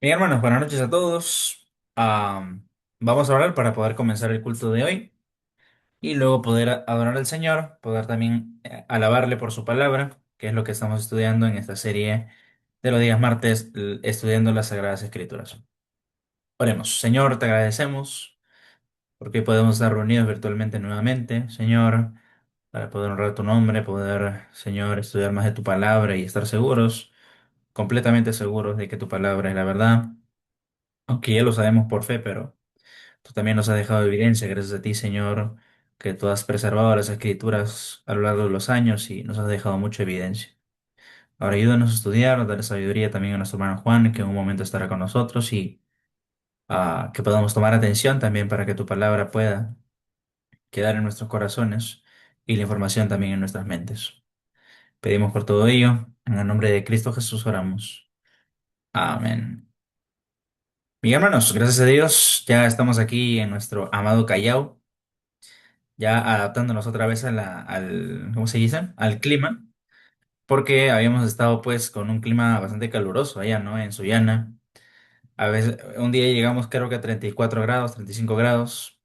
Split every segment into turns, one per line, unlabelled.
Bien, hermanos, buenas noches a todos. Vamos a orar para poder comenzar el culto de hoy y luego poder adorar al Señor, poder también alabarle por su palabra, que es lo que estamos estudiando en esta serie de los días martes, estudiando las Sagradas Escrituras. Oremos. Señor, te agradecemos porque hoy podemos estar reunidos virtualmente nuevamente, Señor, para poder honrar tu nombre, poder, Señor, estudiar más de tu palabra y estar seguros, completamente seguros de que tu palabra es la verdad, aunque ya lo sabemos por fe, pero tú también nos has dejado evidencia, gracias a ti, Señor, que tú has preservado las escrituras a lo largo de los años y nos has dejado mucha evidencia. Ahora ayúdanos a estudiar, dale sabiduría también a nuestro hermano Juan, que en un momento estará con nosotros y que podamos tomar atención también para que tu palabra pueda quedar en nuestros corazones y la información también en nuestras mentes. Pedimos por todo ello, en el nombre de Cristo Jesús oramos. Amén. Mis hermanos, gracias a Dios, ya estamos aquí en nuestro amado Callao, ya adaptándonos otra vez ¿cómo se dice? Al clima, porque habíamos estado pues con un clima bastante caluroso allá, ¿no? En Sullana. A veces, un día llegamos creo que a 34 grados, 35 grados.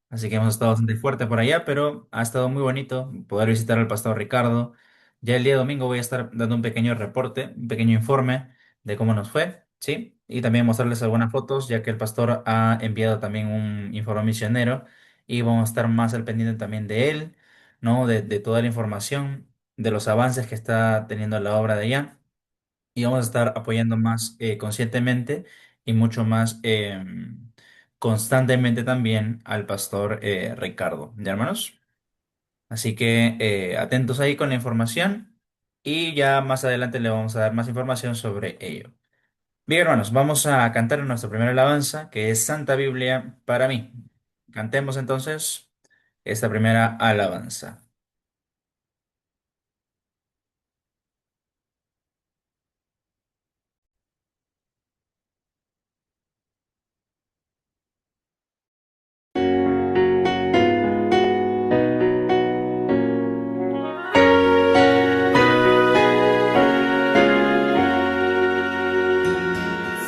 Así que hemos estado bastante fuerte por allá, pero ha estado muy bonito poder visitar al pastor Ricardo. Ya el día domingo voy a estar dando un pequeño reporte, un pequeño informe de cómo nos fue, ¿sí? Y también mostrarles algunas fotos, ya que el pastor ha enviado también un informe misionero y vamos a estar más al pendiente también de él, ¿no? De toda la información, de los avances que está teniendo la obra de allá y vamos a estar apoyando más conscientemente y mucho más constantemente también al pastor Ricardo, ¿ya hermanos? Así que atentos ahí con la información y ya más adelante le vamos a dar más información sobre ello. Bien, hermanos, vamos a cantar nuestra primera alabanza, que es Santa Biblia para mí. Cantemos entonces esta primera alabanza.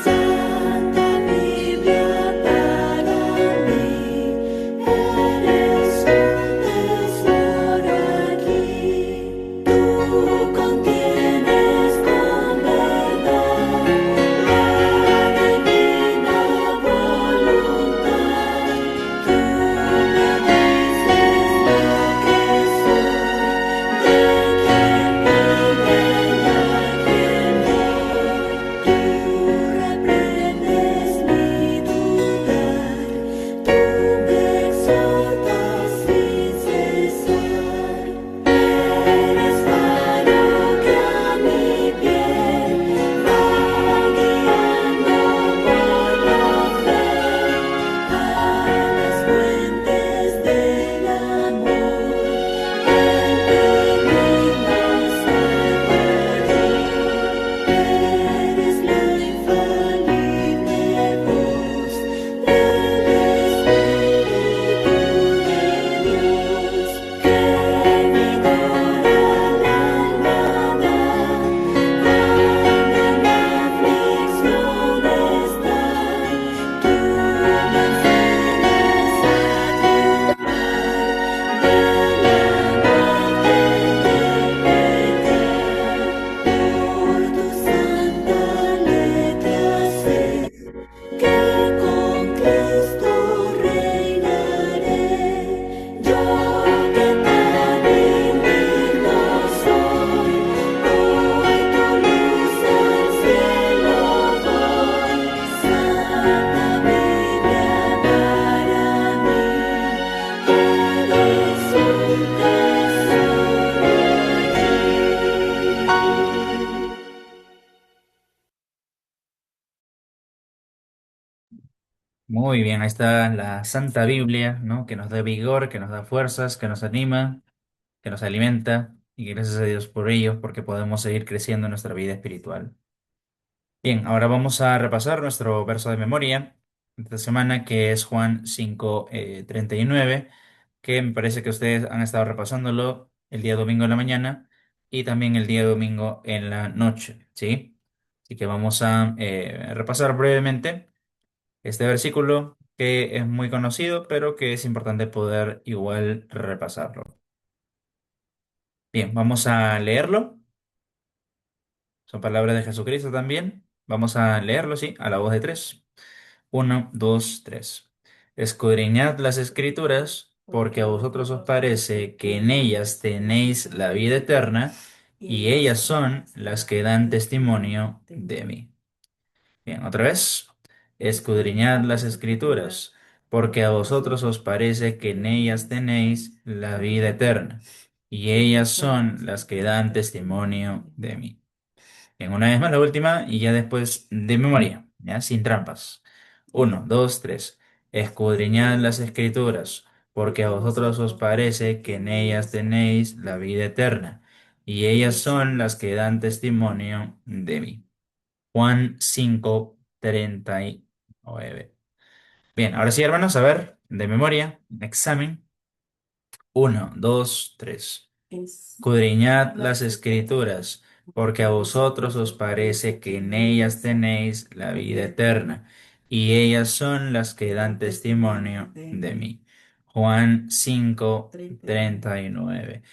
Santa Biblia para mí, eres un tesoro aquí. Tú contienes con verdad la divina voluntad. Tú me dices lo que soy, de quién vine y a quién voy. Tú reprendes mi dudar, tú me exhortas sin cesar. Eres faro que a mi pie va guiando por la fe a las fuentes del amor. En peligro salva yo. Eres la infalible voz del Espíritu de Dios, que vigor al alma da cuando en la aflicción está. Tú me enseñas a triunfar de la muerte y el pecado. Por tu santa letra sé que con Cristo reinaré. Yo que tan indigno soy, hoy tu luz al cielo voy. Santa Biblia para mí, eres un tesoro aquí.
Muy bien, ahí está la Santa Biblia, ¿no? Que nos da vigor, que nos da fuerzas, que nos anima, que nos alimenta y que gracias a Dios por ello, porque podemos seguir creciendo en nuestra vida espiritual. Bien, ahora vamos a repasar nuestro verso de memoria de esta semana, que es Juan 5 39, que me parece que ustedes han estado repasándolo el día domingo en la mañana y también el día domingo en la noche, ¿sí? Así que vamos a repasar brevemente este versículo que es muy conocido, pero que es importante poder igual repasarlo. Bien, vamos a leerlo. Son palabras de Jesucristo también. Vamos a leerlo, sí, a la voz de tres. Uno, dos, tres. Escudriñad las escrituras, porque a vosotros os parece que en ellas tenéis la vida eterna, y ellas son las que dan testimonio de mí. Bien, otra vez. Escudriñad las escrituras, porque a vosotros os parece que en ellas tenéis la vida eterna, y ellas son las que dan testimonio de mí. Bien, una vez más la última y ya después de memoria, ya sin trampas. Uno, dos, tres. Escudriñad las escrituras, porque a vosotros os parece que en ellas tenéis la vida eterna, y ellas son las que dan testimonio de mí. Juan 5:39. Bien, ahora sí, hermanos, a ver, de memoria, examen. Uno, dos, tres. Escudriñad las escrituras, porque a vosotros os parece que en ellas tenéis la vida eterna, y ellas son las que dan testimonio de mí. Juan 5:39.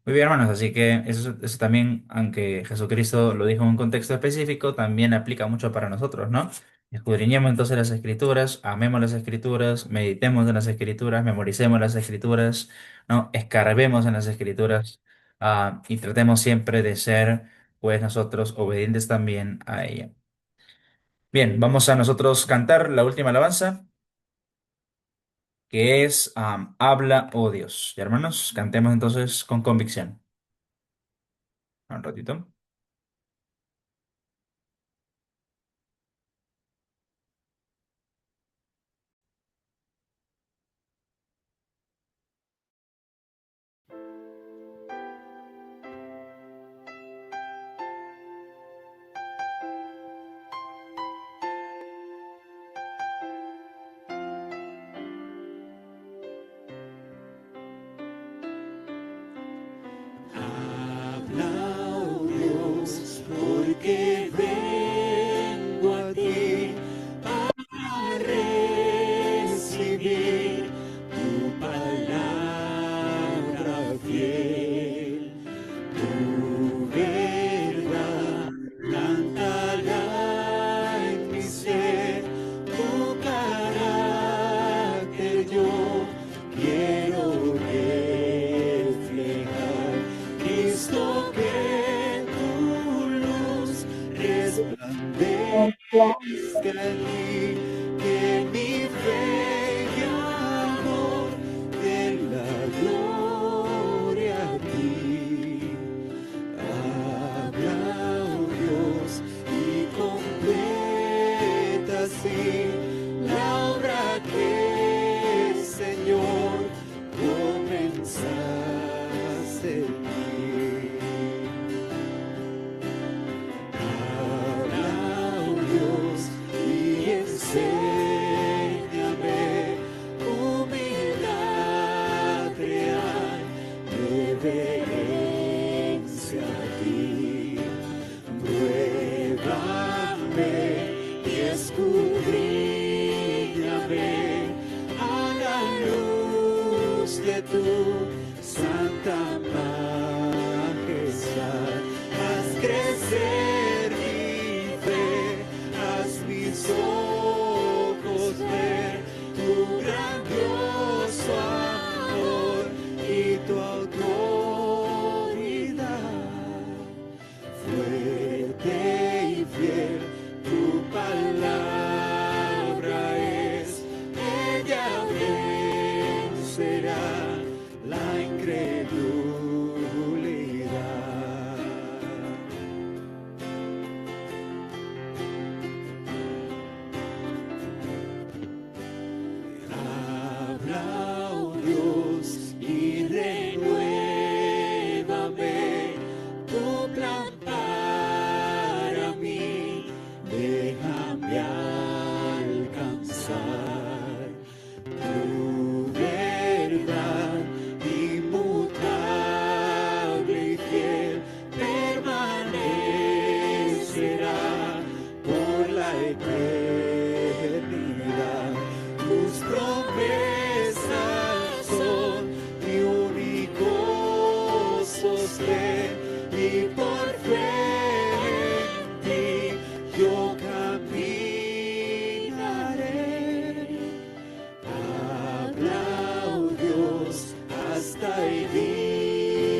Muy bien, hermanos, así que eso también, aunque Jesucristo lo dijo en un contexto específico, también aplica mucho para nosotros, ¿no? Escudriñemos entonces las escrituras, amemos las escrituras, meditemos en las escrituras, memoricemos las escrituras, ¿no? Escarbemos en las escrituras, y tratemos siempre de ser, pues, nosotros obedientes también a ella. Bien, vamos a nosotros cantar la última alabanza, que es Habla, oh Dios. Y hermanos, cantemos entonces con convicción. Un ratito.
Habla, oh Dios, porque vengo a ti a recibir tu palabra fiel. Tu verdad plantará en mi ser, tu carácter yo quiero reflejar. Cristo, que tu luz resplandezca en mí, que mi fe y amor den la gloria a ti. Habla, oh Dios, y completa así la obra que, Señor, comenzaste en mí. Habla, oh Dios, y enséñame humildad real, reverencia a ti. Pruébame y escudriñame a la luz de tu santa majestad. Haz crecer mi fe, haz mis ojos ver tu grandioso amor y tu autoridad. Fuerte y fiel, tu palabra es, ella vencerá la incredulidad. eternidad. Tus promesas son mi único sostén y por fe en ti yo caminaré. Habla, oh Dios, hasta edificar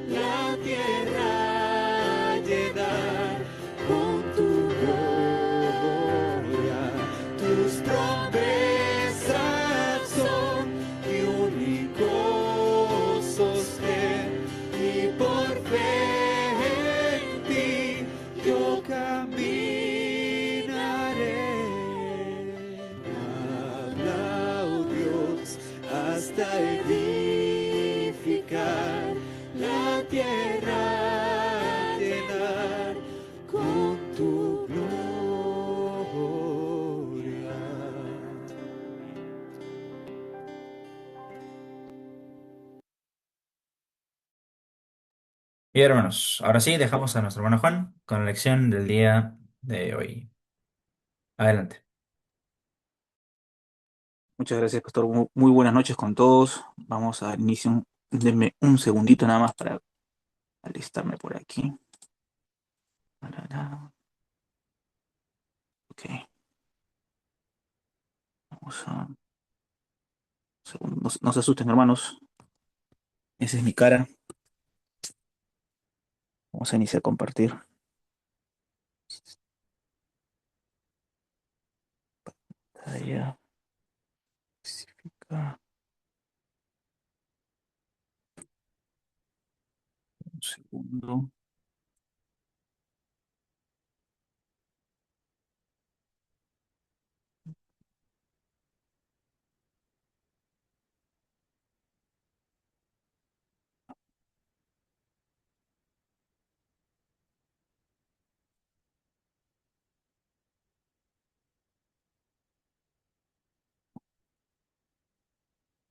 la tierra, llenar con tu gloria. Tus promesas son mi único sostén y por fe en ti yo caminaré. Habla, oh Dios, hasta edificar la tierra, llenar con tu gloria.
Y hermanos, ahora sí, dejamos a nuestro hermano Juan con la lección del día de hoy. Adelante.
Muchas gracias, pastor. Muy buenas noches con todos. Vamos a inicio. Denme un segundito nada más para alistarme por aquí. Tarara. Ok, vamos a... segundo. No se asusten, hermanos. Esa es mi cara. Vamos a iniciar a compartir. Allá. Acá. Un segundo.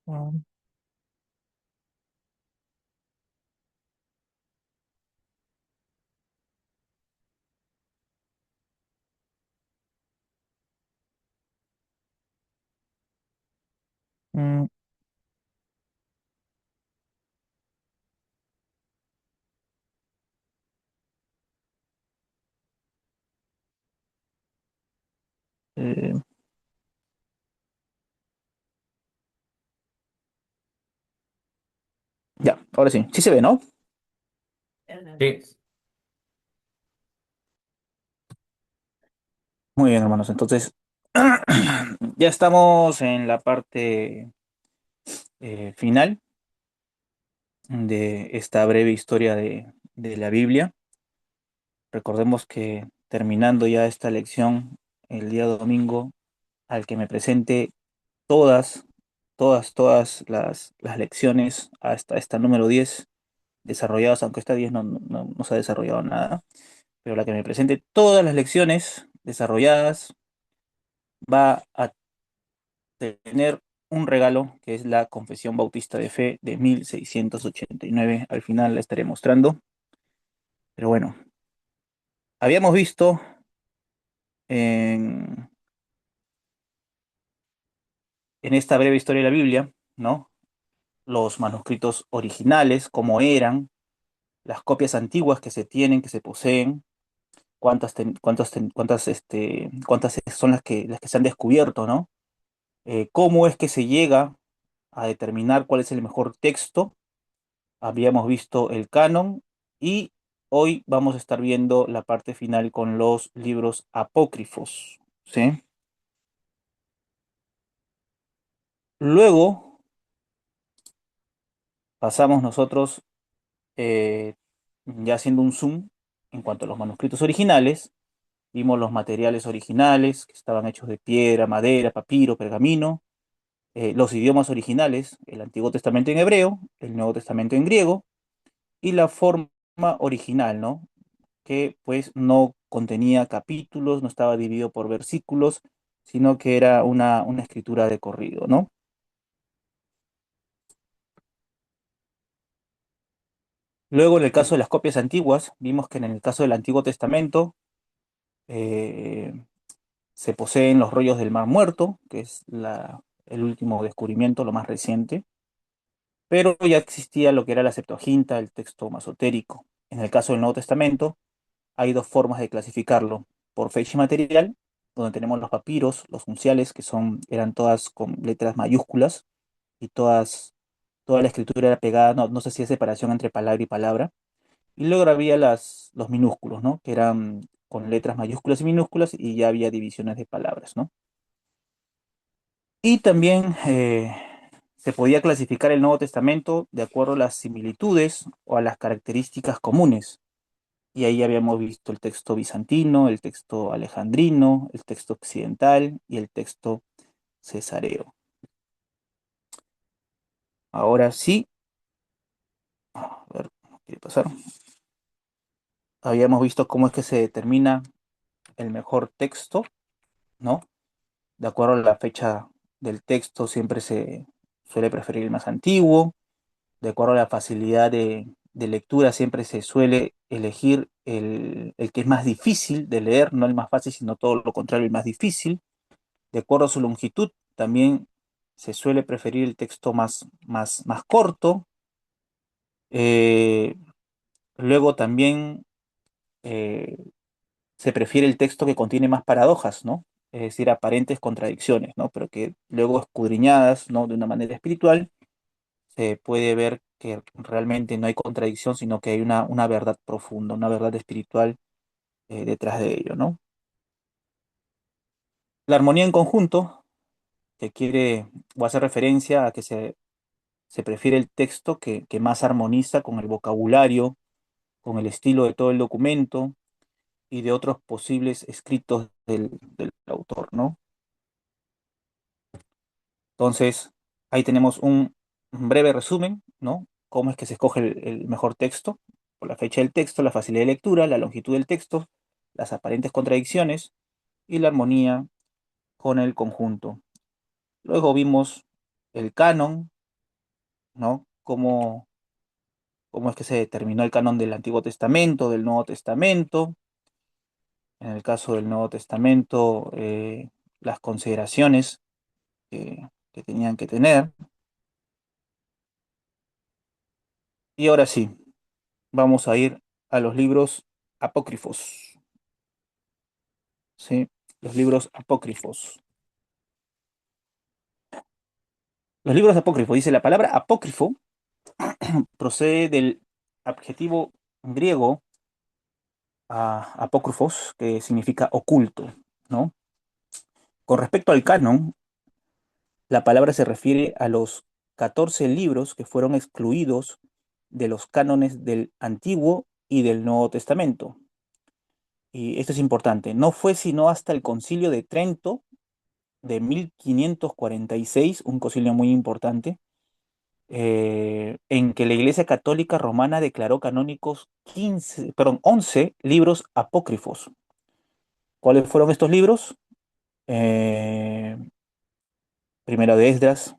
Ah, mm, eh, ya, ahora sí. Sí se ve, ¿no?
Sí.
Muy bien, hermanos. Entonces, ya estamos en la parte final de esta breve historia de la Biblia. Recordemos que terminando ya esta lección el día domingo, al que me presente todas, todas las lecciones hasta esta número 10 desarrolladas, aunque esta 10 no se ha desarrollado nada, pero la que me presente todas las lecciones desarrolladas va a tener un regalo que es la Confesión Bautista de Fe de 1689. Al final la estaré mostrando, pero bueno, habíamos visto en esta breve historia de la Biblia, ¿no? Los manuscritos originales, cómo eran, las copias antiguas que se tienen, que se poseen, cuántas son las que se han descubierto, ¿no? Cómo es que se llega a determinar cuál es el mejor texto. Habíamos visto el canon y hoy vamos a estar viendo la parte final con los libros apócrifos, ¿sí? Luego pasamos nosotros ya haciendo un zoom en cuanto a los manuscritos originales. Vimos los materiales originales que estaban hechos de piedra, madera, papiro, pergamino, los idiomas originales, el Antiguo Testamento en hebreo, el Nuevo Testamento en griego, y la forma original, ¿no? Que pues no contenía capítulos, no estaba dividido por versículos, sino que era una escritura de corrido, ¿no? Luego, en el caso de las copias antiguas, vimos que en el caso del Antiguo Testamento, Eh, Se poseen los rollos del Mar Muerto, que es el último descubrimiento, lo más reciente, pero ya existía lo que era la Septuaginta, el texto masotérico. En el caso del Nuevo Testamento, hay dos formas de clasificarlo: por fecha y material, donde tenemos los papiros, los unciales, eran todas con letras mayúsculas y toda la escritura era pegada, no se hacía separación entre palabra y palabra. Y luego había los minúsculos, ¿no? Que eran con letras mayúsculas y minúsculas y ya había divisiones de palabras, ¿no? Y también se podía clasificar el Nuevo Testamento de acuerdo a las similitudes o a las características comunes. Y ahí habíamos visto el texto bizantino, el texto alejandrino, el texto occidental y el texto cesareo. Ahora sí, a ver, no quiere pasar. Habíamos visto cómo es que se determina el mejor texto, ¿no? De acuerdo a la fecha del texto, siempre se suele preferir el más antiguo. De acuerdo a la facilidad de lectura, siempre se suele elegir el que es más difícil de leer, no el más fácil, sino todo lo contrario, el más difícil. De acuerdo a su longitud, también se suele preferir el texto más corto. Eh, Luego también eh, se prefiere el texto que contiene más paradojas, ¿no? Es decir, aparentes contradicciones, ¿no? Pero que luego escudriñadas, ¿no? De una manera espiritual, se puede ver que realmente no hay contradicción, sino que hay una verdad profunda, una verdad espiritual detrás de ello, ¿no? La armonía en conjunto, que quiere o hace referencia a que se prefiere el texto que más armoniza con el vocabulario, con el estilo de todo el documento y de otros posibles escritos del autor, ¿no? Entonces, ahí tenemos un breve resumen, ¿no? Cómo es que se escoge el mejor texto, por la fecha del texto, la facilidad de lectura, la longitud del texto, las aparentes contradicciones y la armonía con el conjunto. Luego vimos el canon, ¿no? Cómo es que se determinó el canon del Antiguo Testamento, del Nuevo Testamento. En el caso del Nuevo Testamento, las consideraciones que tenían que tener. Y ahora sí, vamos a ir a los libros apócrifos, ¿sí? Los libros apócrifos. Los libros apócrifos, dice la palabra apócrifo, procede del adjetivo griego apócrifos, que significa oculto, ¿no? Con respecto al canon, la palabra se refiere a los 14 libros que fueron excluidos de los cánones del Antiguo y del Nuevo Testamento. Y esto es importante, no fue sino hasta el Concilio de Trento de 1546, un concilio muy importante, en que la Iglesia Católica Romana declaró canónicos 11 libros apócrifos. ¿Cuáles fueron estos libros? Eh, Primero de Esdras,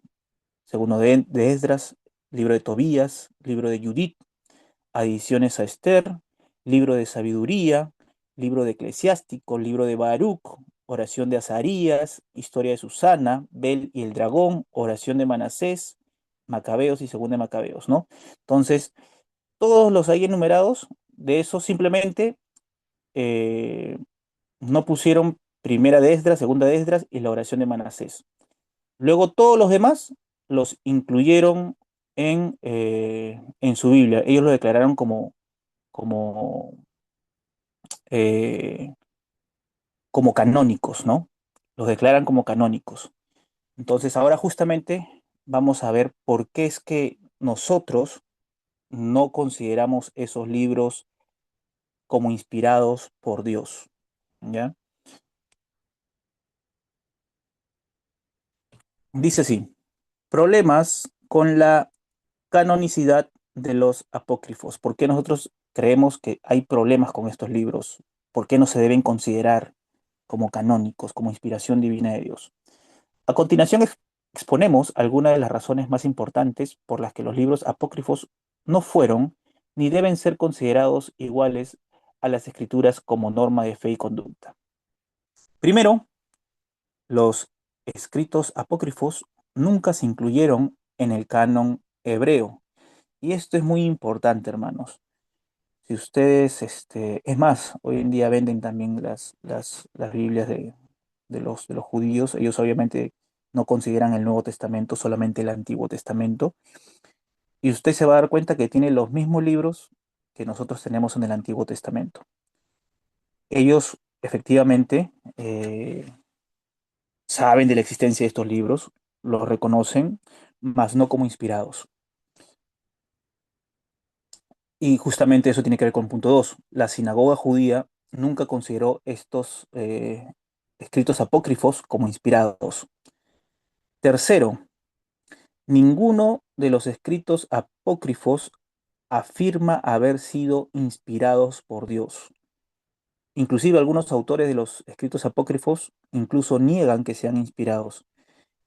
segundo de Esdras, libro de Tobías, libro de Judith, adiciones a Esther, libro de Sabiduría, libro de Eclesiástico, libro de Baruch, oración de Azarías, historia de Susana, Bel y el dragón, oración de Manasés, Macabeos y segunda de Macabeos, ¿no? Entonces, todos los ahí enumerados, de esos simplemente eh, no pusieron primera de Esdras, segunda de Esdras y la oración de Manasés. Luego todos los demás los incluyeron en su Biblia. Ellos lo declararon como, eh, como canónicos, ¿no? Los declaran como canónicos. Entonces ahora justamente vamos a ver por qué es que nosotros no consideramos esos libros como inspirados por Dios, ¿ya? Dice así, problemas con la canonicidad de los apócrifos. ¿Por qué nosotros creemos que hay problemas con estos libros? ¿Por qué no se deben considerar como canónicos, como inspiración divina de Dios? A continuación exponemos algunas de las razones más importantes por las que los libros apócrifos no fueron ni deben ser considerados iguales a las escrituras como norma de fe y conducta. Primero, los escritos apócrifos nunca se incluyeron en el canon hebreo. Y esto es muy importante, hermanos. Si ustedes, es más, hoy en día venden también las Biblias de los judíos. Ellos obviamente no consideran el Nuevo Testamento, solamente el Antiguo Testamento. Y usted se va a dar cuenta que tiene los mismos libros que nosotros tenemos en el Antiguo Testamento. Ellos efectivamente saben de la existencia de estos libros, los reconocen, mas no como inspirados. Y justamente eso tiene que ver con el punto 2. La sinagoga judía nunca consideró estos escritos apócrifos como inspirados. Tercero, ninguno de los escritos apócrifos afirma haber sido inspirados por Dios. Inclusive algunos autores de los escritos apócrifos incluso niegan que sean inspirados.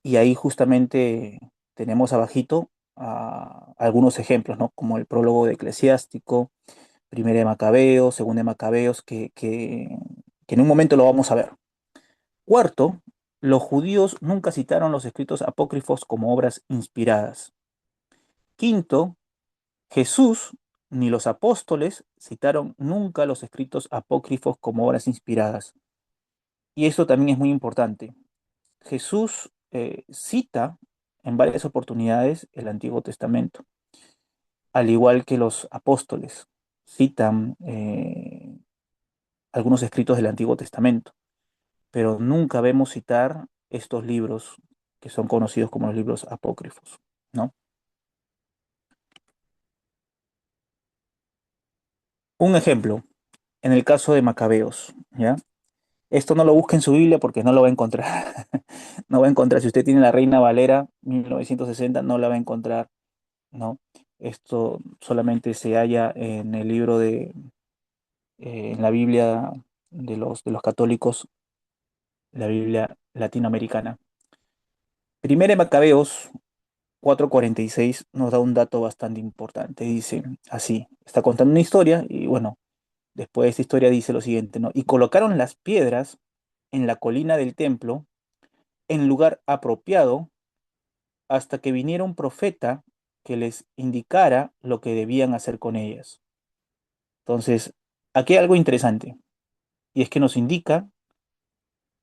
Y ahí justamente tenemos abajito algunos ejemplos, ¿no? Como el prólogo de Eclesiástico, Primera de Macabeos, Segunda de Macabeos, que en un momento lo vamos a ver. Cuarto, los judíos nunca citaron los escritos apócrifos como obras inspiradas. Quinto, Jesús ni los apóstoles citaron nunca los escritos apócrifos como obras inspiradas. Y esto también es muy importante. Jesús cita en varias oportunidades el Antiguo Testamento, al igual que los apóstoles citan algunos escritos del Antiguo Testamento, pero nunca vemos citar estos libros que son conocidos como los libros apócrifos, ¿no? Un ejemplo, en el caso de Macabeos, ¿ya? Esto no lo busque en su Biblia porque no lo va a encontrar. No va a encontrar. Si usted tiene la Reina Valera 1960, no la va a encontrar, ¿no? Esto solamente se halla en el libro en la Biblia de los católicos, la Biblia latinoamericana. Primera de Macabeos 4:46 nos da un dato bastante importante. Dice así, está contando una historia y bueno, después de esta historia dice lo siguiente, ¿no? Y colocaron las piedras en la colina del templo en lugar apropiado hasta que viniera un profeta que les indicara lo que debían hacer con ellas. Entonces, aquí hay algo interesante y es que nos indica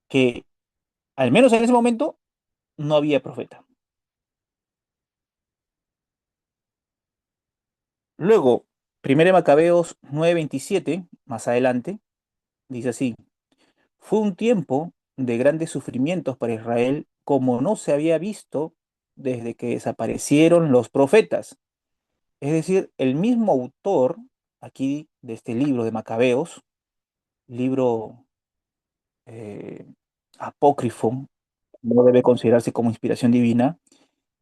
que al menos en ese momento no había profeta. Luego, 1 Macabeos 9:27, más adelante, dice así, fue un tiempo de grandes sufrimientos para Israel como no se había visto desde que desaparecieron los profetas. Es decir, el mismo autor aquí de este libro de Macabeos, libro eh, apócrifo, no debe considerarse como inspiración divina,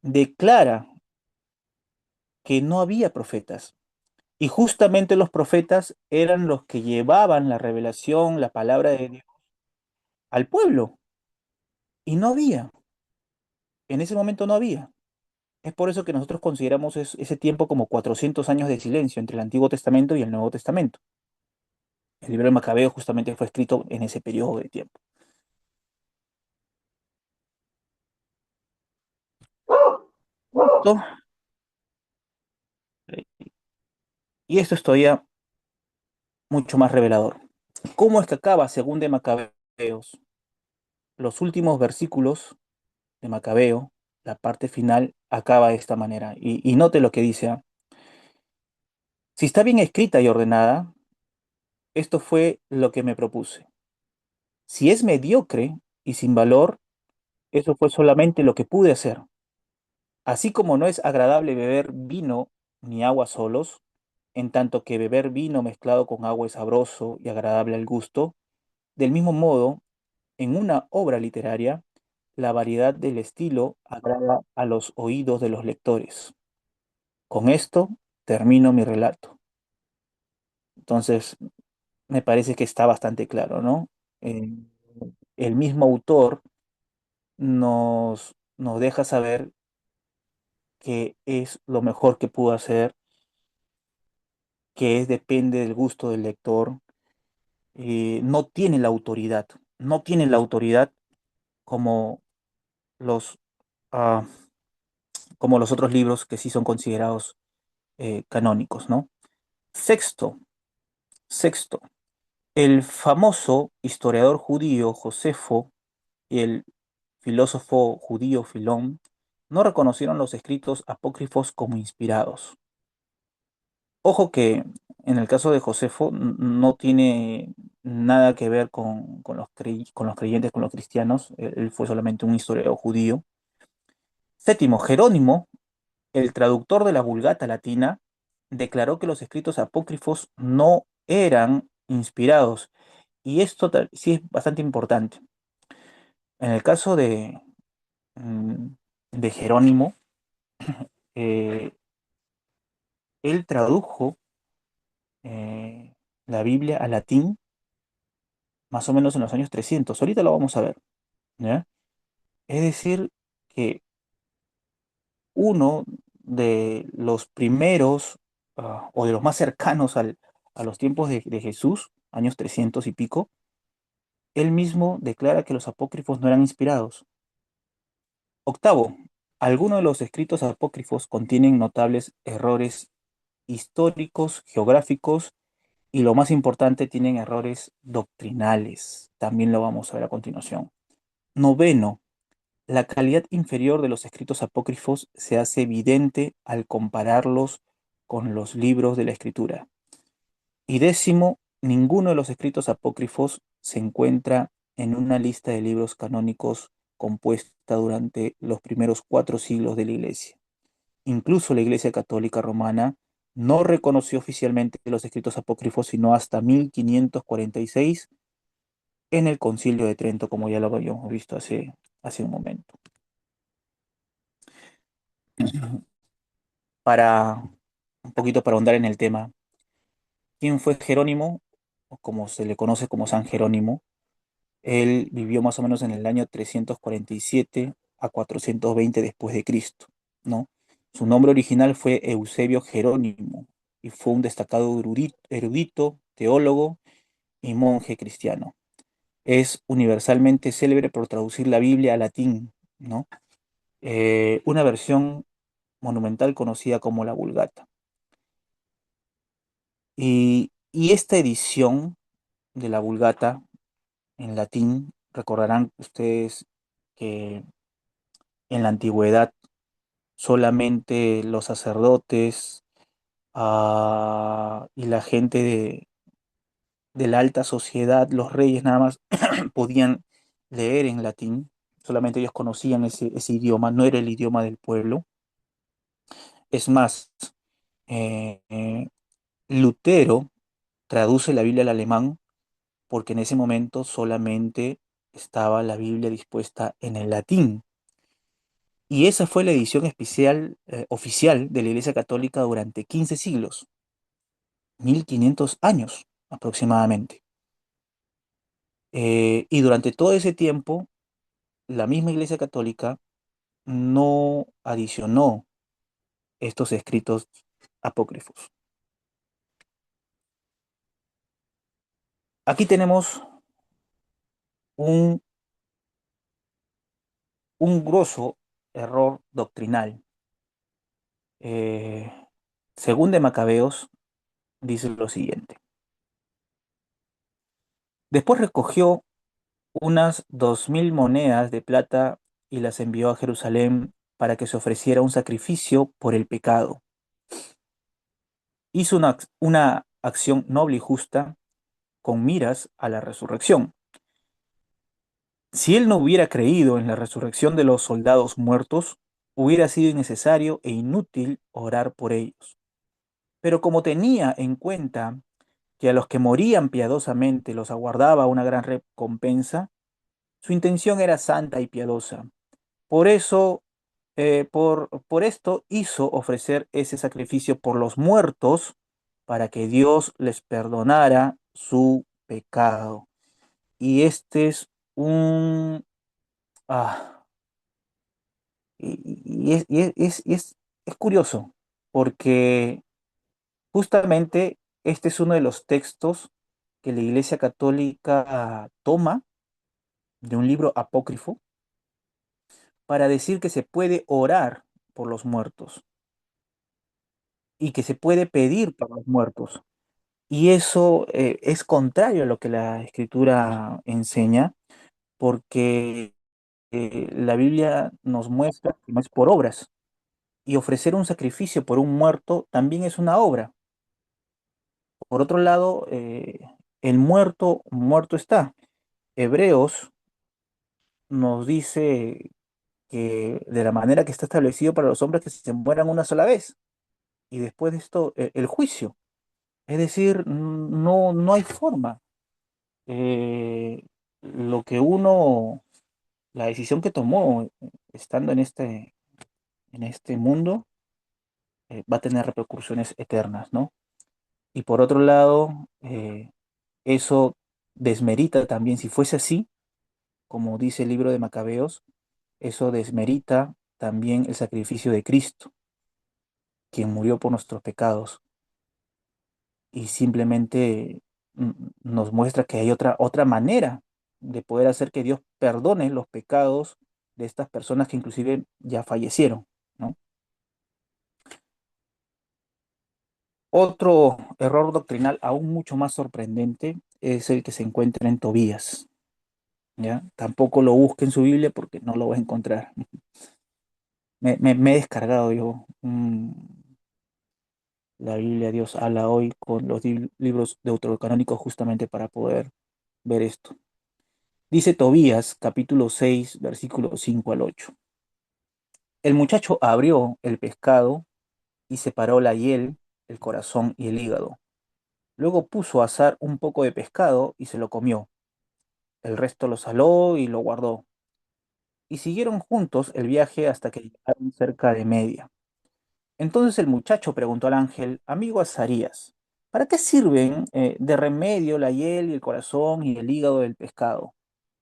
declara que no había profetas. Y justamente los profetas eran los que llevaban la revelación, la palabra de Dios al pueblo. Y no había, en ese momento no había. Es por eso que nosotros consideramos ese tiempo como 400 años de silencio entre el Antiguo Testamento y el Nuevo Testamento. El libro de Macabeo justamente fue escrito en ese periodo de tiempo. Esto, y esto es todavía mucho más revelador. ¿Cómo es que acaba, según de Macabeos? Los últimos versículos de Macabeo, la parte final, acaba de esta manera. Y note lo que dice. Si está bien escrita y ordenada, esto fue lo que me propuse. Si es mediocre y sin valor, eso fue solamente lo que pude hacer. Así como no es agradable beber vino ni agua solos, en tanto que beber vino mezclado con agua es sabroso y agradable al gusto, del mismo modo, en una obra literaria, la variedad del estilo agrada a los oídos de los lectores. Con esto termino mi relato. Entonces, me parece que está bastante claro, ¿no? Eh, el mismo autor nos deja saber que es lo mejor que pudo hacer, que es depende del gusto del lector, no tiene la autoridad. no tienen la autoridad como los, ah, como los otros libros que sí son considerados canónicos, ¿no? Sexto, sexto, el famoso historiador judío Josefo y el filósofo judío Filón no reconocieron los escritos apócrifos como inspirados. Ojo que en el caso de Josefo no tiene nada que ver con los creyentes, con los cristianos. Él fue solamente un historiador judío. Séptimo, Jerónimo, el traductor de la Vulgata latina, declaró que los escritos apócrifos no eran inspirados. Y esto sí es bastante importante. En el caso mm, de Jerónimo, eh, él tradujo eh, la Biblia al latín más o menos en los años 300. Ahorita lo vamos a ver, ¿ya? Es decir, que uno de los primeros o de los más cercanos a los tiempos de Jesús, años 300 y pico, él mismo declara que los apócrifos no eran inspirados. Octavo, algunos de los escritos apócrifos contienen notables errores históricos, geográficos y lo más importante, tienen errores doctrinales. También lo vamos a ver a continuación. Noveno, la calidad inferior de los escritos apócrifos se hace evidente al compararlos con los libros de la Escritura. Y décimo, ninguno de los escritos apócrifos se encuentra en una lista de libros canónicos compuesta durante los primeros 4 siglos de la Iglesia. Incluso la Iglesia Católica Romana no reconoció oficialmente los escritos apócrifos sino hasta 1546 en el Concilio de Trento, como ya lo habíamos visto hace un momento. Para un poquito para ahondar en el tema, ¿quién fue Jerónimo? O como se le conoce como San Jerónimo. Él vivió más o menos en el año 347 a 420 después de Cristo, ¿no? Su nombre original fue Eusebio Jerónimo y fue un destacado erudito, teólogo y monje cristiano. Es universalmente célebre por traducir la Biblia al latín, ¿no? Una versión monumental conocida como la Vulgata. Y esta edición de la Vulgata en latín, recordarán ustedes que en la antigüedad solamente los sacerdotes y la gente de la alta sociedad, los reyes nada más, podían leer en latín. Solamente ellos conocían ese idioma, no era el idioma del pueblo. Es más, eh, eh, Lutero traduce la Biblia al alemán porque en ese momento solamente estaba la Biblia dispuesta en el latín. Y esa fue la edición especial, oficial de la Iglesia Católica durante 15 siglos, 1500 años aproximadamente. Y durante todo ese tiempo, la misma Iglesia Católica no adicionó estos escritos apócrifos. Aquí tenemos un, un grosso error doctrinal. Eh, Según de Macabeos, dice lo siguiente. Después recogió unas 2000 monedas de plata y las envió a Jerusalén para que se ofreciera un sacrificio por el pecado. Hizo una acción noble y justa con miras a la resurrección. Si él no hubiera creído en la resurrección de los soldados muertos, hubiera sido innecesario e inútil orar por ellos. Pero como tenía en cuenta que a los que morían piadosamente los aguardaba una gran recompensa, su intención era santa y piadosa. Por eso, por esto hizo ofrecer ese sacrificio por los muertos para que Dios les perdonara su pecado. Y este es un... ah, es curioso, porque justamente este es uno de los textos que la Iglesia Católica toma de un libro apócrifo para decir que se puede orar por los muertos y que se puede pedir por los muertos. Y eso es contrario a lo que la escritura enseña, porque la Biblia nos muestra que no es por obras. Y ofrecer un sacrificio por un muerto también es una obra. Por otro lado, el muerto, muerto está. Hebreos nos dice que de la manera que está establecido para los hombres que se mueran una sola vez y después de esto el juicio. Es decir, no, no hay forma. Eh, lo que uno, la decisión que tomó estando en este mundo, va a tener repercusiones eternas, ¿no? Y por otro lado, eso desmerita también, si fuese así, como dice el libro de Macabeos, eso desmerita también el sacrificio de Cristo, quien murió por nuestros pecados, y simplemente nos muestra que hay otra manera de poder hacer que Dios perdone los pecados de estas personas que inclusive ya fallecieron, ¿no? Otro error doctrinal aún mucho más sorprendente es el que se encuentra en Tobías, ¿ya? Tampoco lo busque en su Biblia porque no lo va a encontrar. Me he descargado yo la Biblia, Dios habla hoy con los libros deuterocanónicos justamente para poder ver esto. Dice Tobías, capítulo 6 versículos 5 al 8. El muchacho abrió el pescado y separó la hiel, el corazón y el hígado. Luego puso a asar un poco de pescado y se lo comió. El resto lo saló y lo guardó. Y siguieron juntos el viaje hasta que llegaron cerca de Media. Entonces el muchacho preguntó al ángel, amigo Azarías, ¿para qué sirven de remedio la hiel y el corazón y el hígado del pescado?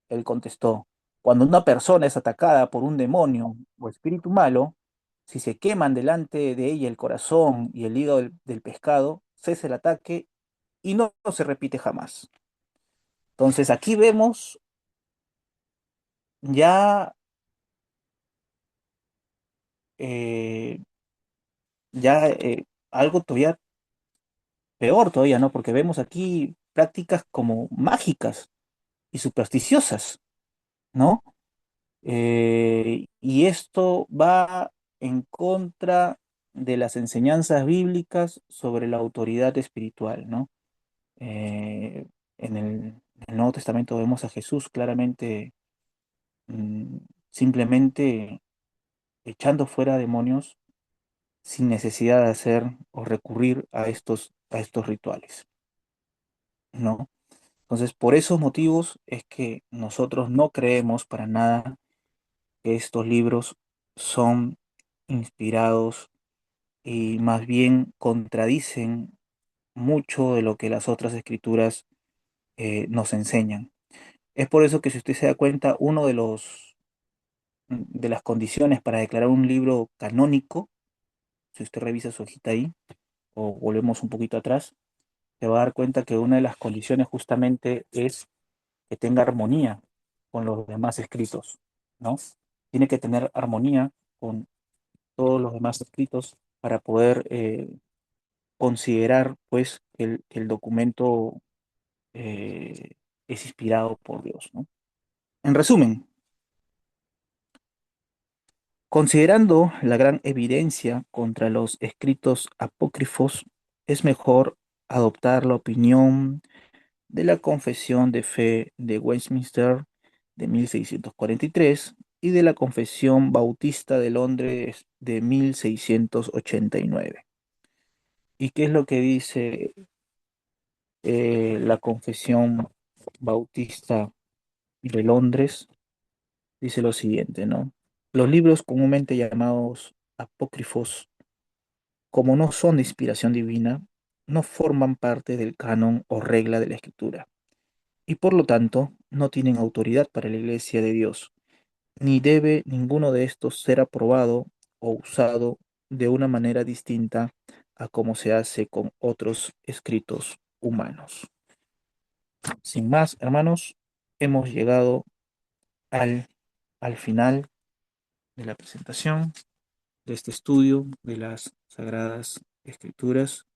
Él contestó, cuando una persona es atacada por un demonio o espíritu malo, si se queman delante de ella el corazón y el hígado del pescado, cesa el ataque y no se repite jamás. Entonces aquí vemos ya, eh, algo todavía peor todavía, ¿no? Porque vemos aquí prácticas como mágicas y supersticiosas, ¿no? Y esto va en contra de las enseñanzas bíblicas sobre la autoridad espiritual, ¿no? Eh, en el Nuevo Testamento vemos a Jesús claramente, mm, simplemente echando fuera demonios sin necesidad de hacer o recurrir a estos rituales, ¿no? Entonces, por esos motivos es que nosotros no creemos para nada que estos libros son inspirados y más bien contradicen mucho de lo que las otras escrituras nos enseñan. Es por eso que si usted se da cuenta, uno de las condiciones para declarar un libro canónico, si usted revisa su hojita ahí, o volvemos un poquito atrás, se va a dar cuenta que una de las condiciones justamente es que tenga armonía con los demás escritos, ¿no? Tiene que tener armonía con todos los demás escritos para poder considerar, pues, que el documento eh, es inspirado por Dios, ¿no? En resumen, considerando la gran evidencia contra los escritos apócrifos, es mejor adoptar la opinión de la Confesión de Fe de Westminster de 1643 y de la Confesión Bautista de Londres de 1689. ¿Y qué es lo que dice la Confesión Bautista de Londres? Dice lo siguiente, ¿no? Los libros comúnmente llamados apócrifos, como no son de inspiración divina, no forman parte del canon o regla de la escritura, y por lo tanto no tienen autoridad para la Iglesia de Dios, ni debe ninguno de estos ser aprobado o usado de una manera distinta a como se hace con otros escritos humanos. Sin más, hermanos, hemos llegado al, al final de la presentación de este estudio de las Sagradas Escrituras.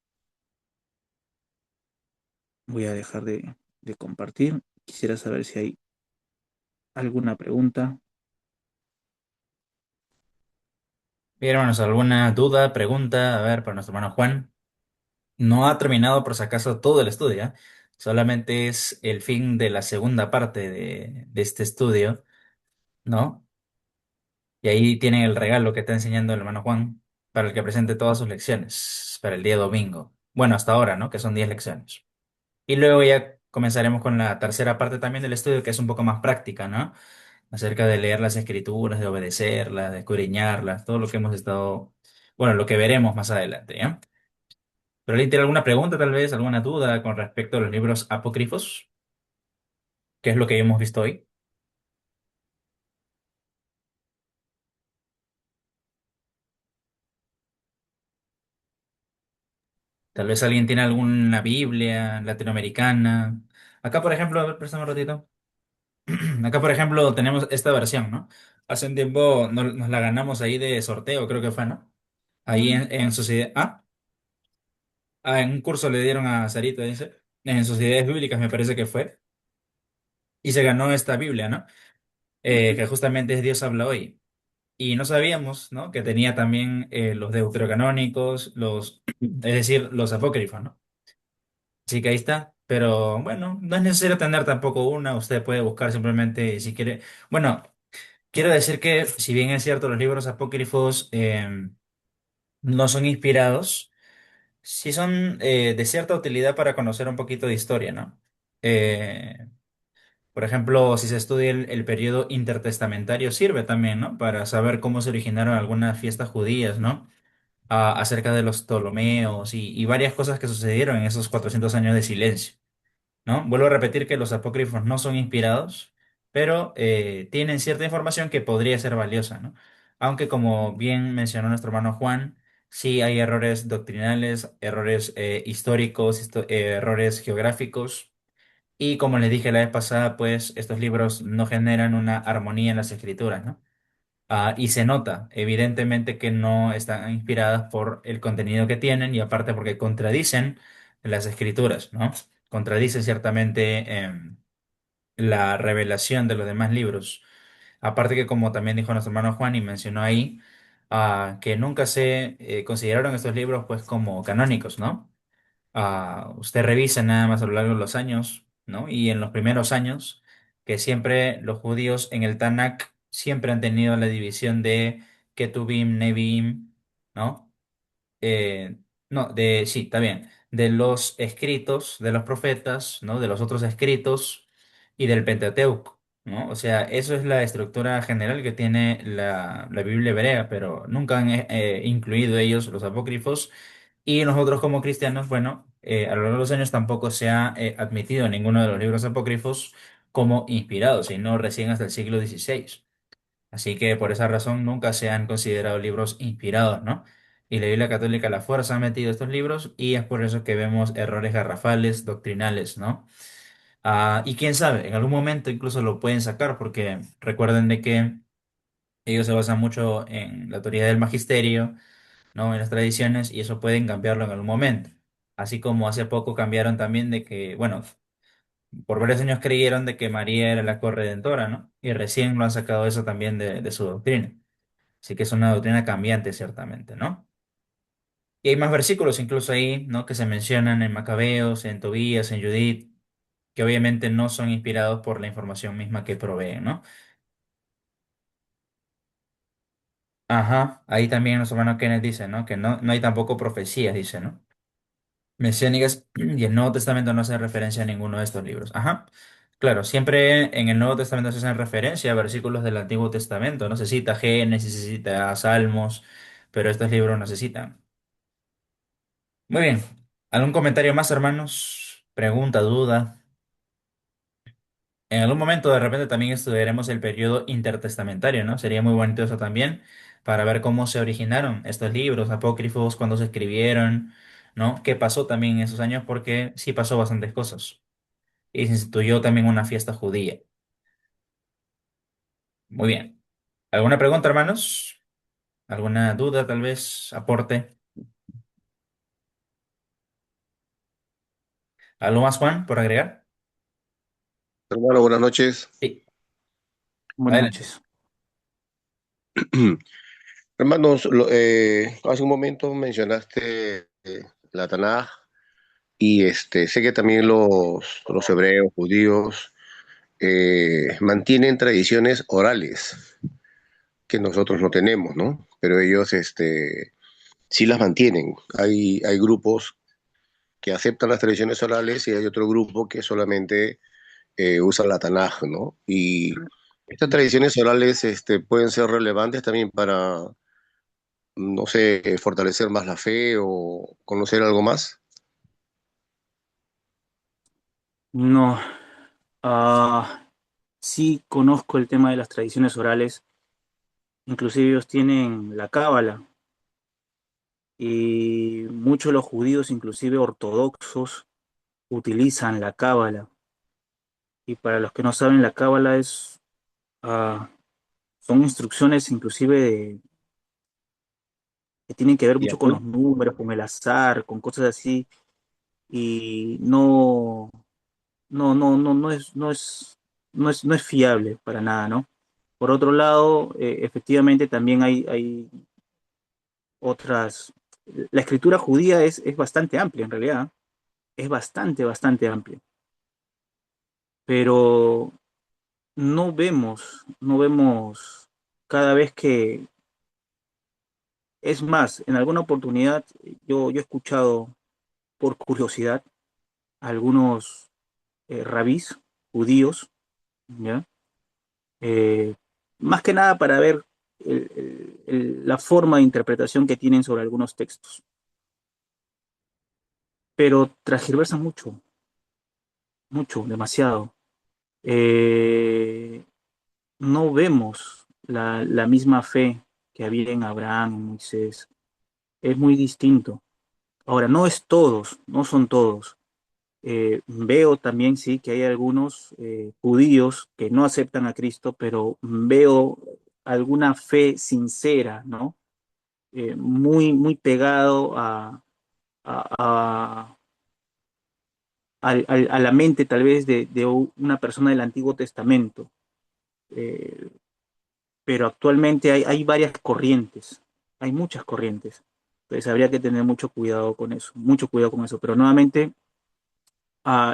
Voy a dejar de compartir. Quisiera saber si hay alguna pregunta.
Bien, hermanos, ¿alguna duda, pregunta? A ver, para nuestro hermano Juan. No ha terminado por si acaso todo el estudio, ¿eh? Solamente es el fin de la segunda parte de este estudio, ¿no? Y ahí tienen el regalo que está enseñando el hermano Juan para el que presente todas sus lecciones para el día domingo. Bueno, hasta ahora, ¿no? Que son 10 lecciones. Y luego ya comenzaremos con la tercera parte también del estudio, que es un poco más práctica, ¿no? Acerca de leer las escrituras, de obedecerlas, de escudriñarlas, todo lo que hemos estado, bueno, lo que veremos más adelante, ¿ya? ¿Pero alguien tiene alguna pregunta, tal vez, alguna duda con respecto a los libros apócrifos? ¿Qué es lo que hemos visto hoy? Tal vez alguien tiene alguna Biblia latinoamericana. Acá, por ejemplo, a ver, préstame un ratito. Acá, por ejemplo, tenemos esta versión, ¿no? Hace un tiempo nos la ganamos ahí de sorteo, creo que fue, ¿no? Ahí en Sociedad. En un curso le dieron a Sarita, dice. En Sociedades Bíblicas me parece que fue. Y se ganó esta Biblia, ¿no? Que justamente es Dios habla hoy. Y no sabíamos, ¿no? Que tenía también los deuterocanónicos, es decir, los apócrifos, ¿no? Así que ahí está. Pero bueno, no es necesario tener tampoco una. Usted puede buscar simplemente si quiere. Bueno, quiero decir que si bien es cierto, los libros apócrifos no son inspirados, sí son de cierta utilidad para conocer un poquito de historia, ¿no? Eh, por ejemplo, si se estudia el periodo intertestamentario, sirve también, ¿no? Para saber cómo se originaron algunas fiestas judías, ¿no? Acerca de los Ptolomeos y varias cosas que sucedieron en esos 400 años de silencio, ¿no? Vuelvo a repetir que los apócrifos no son inspirados, pero tienen cierta información que podría ser valiosa, ¿no? Aunque como bien mencionó nuestro hermano Juan, sí hay errores doctrinales, errores históricos, errores geográficos. Y como les dije la vez pasada, pues estos libros no generan una armonía en las escrituras, ¿no? Y se nota evidentemente que no están inspiradas por el contenido que tienen y aparte porque contradicen las escrituras, ¿no? Contradicen ciertamente la revelación de los demás libros. Aparte que como también dijo nuestro hermano Juan y mencionó ahí, que nunca se consideraron estos libros pues como canónicos, ¿no? Usted revisa nada más a lo largo de los años, ¿no? Y en los primeros años, que siempre los judíos en el Tanakh siempre han tenido la división de Ketuvim, Nevi'im, ¿no? No, sí, está bien. De los escritos, de los profetas, ¿no? De los otros escritos y del Pentateuco, ¿no? O sea, eso es la estructura general que tiene la Biblia hebrea, pero nunca han incluido ellos los apócrifos. Y nosotros como cristianos, bueno, a lo largo de los años tampoco se ha admitido ninguno de los libros apócrifos como inspirados, sino recién hasta el siglo XVI. Así que por esa razón nunca se han considerado libros inspirados, ¿no? Y la Biblia Católica a la fuerza ha metido estos libros y es por eso que vemos errores garrafales, doctrinales, ¿no? Y quién sabe, en algún momento incluso lo pueden sacar porque recuerden de que ellos se basan mucho en la teoría del magisterio, ¿no? En las tradiciones y eso pueden cambiarlo en algún momento. Así como hace poco cambiaron también de que, bueno, por varios años creyeron de que María era la corredentora, ¿no? Y recién lo han sacado eso también de su doctrina. Así que es una doctrina cambiante, ciertamente, ¿no? Y hay más versículos incluso ahí, ¿no? Que se mencionan en Macabeos, en Tobías, en Judith, que obviamente no son inspirados por la información misma que proveen, ¿no? Ajá, ahí también nuestro hermano Kenneth dice, ¿no? Que no hay tampoco profecías, dice, ¿no? Mesiánicas y el Nuevo Testamento no hace referencia a ninguno de estos libros. Ajá. Claro, siempre en el Nuevo Testamento se hacen referencia a versículos del Antiguo Testamento, no se cita Génesis, se cita Salmos, pero estos libros no se citan. Muy bien. ¿Algún comentario más, hermanos? Pregunta, duda. En algún momento de repente también estudiaremos el periodo intertestamentario, ¿no? Sería muy bonito eso también para ver cómo se originaron estos libros apócrifos, cuándo se escribieron, ¿no? ¿Qué pasó también en esos años? Porque sí pasó bastantes cosas. Y se instituyó también una fiesta judía. Muy bien. ¿Alguna pregunta, hermanos? ¿Alguna duda, tal vez? ¿Aporte? ¿Algo más, Juan, por agregar?
Hermano, buenas noches.
Sí,
Buenas
adelante.
noches.
Hermanos, hace un momento mencionaste la Tanaj y sé que también los hebreos, judíos, mantienen tradiciones orales que nosotros no tenemos, ¿no? Pero ellos sí las mantienen. Hay grupos que aceptan las tradiciones orales y hay otro grupo que solamente usa la Tanaj, ¿no? Y estas tradiciones orales pueden ser relevantes también para no sé, fortalecer más la fe o conocer algo más.
No, sí conozco el tema de las tradiciones orales, inclusive ellos tienen la cábala y muchos de los judíos, inclusive ortodoxos, utilizan la cábala. Y para los que no saben, la cábala ah, son instrucciones inclusive que tienen que ver
¿Y
mucho con los
azul?
números, con el azar, con cosas así, y no es fiable para nada, ¿no? Por otro lado, efectivamente también hay otras. La escritura judía es bastante amplia en realidad, es bastante amplia, pero no vemos cada vez que, es más, en alguna oportunidad yo he escuchado por curiosidad a algunos rabís judíos, ¿ya? Eh, Más que nada para ver la forma de interpretación que tienen sobre algunos textos, pero transgiversan mucho, mucho, demasiado. Eh, no vemos la misma fe que había en Abraham, en Moisés. Es muy distinto. Ahora, no es todos, no son todos. Veo también, sí, que hay algunos judíos que no aceptan a Cristo, pero veo alguna fe sincera, ¿no? Muy pegado a, a la mente tal vez de una persona del Antiguo Testamento. Eh, pero actualmente hay varias corrientes, hay muchas corrientes. Entonces habría que tener mucho cuidado con eso. Pero nuevamente,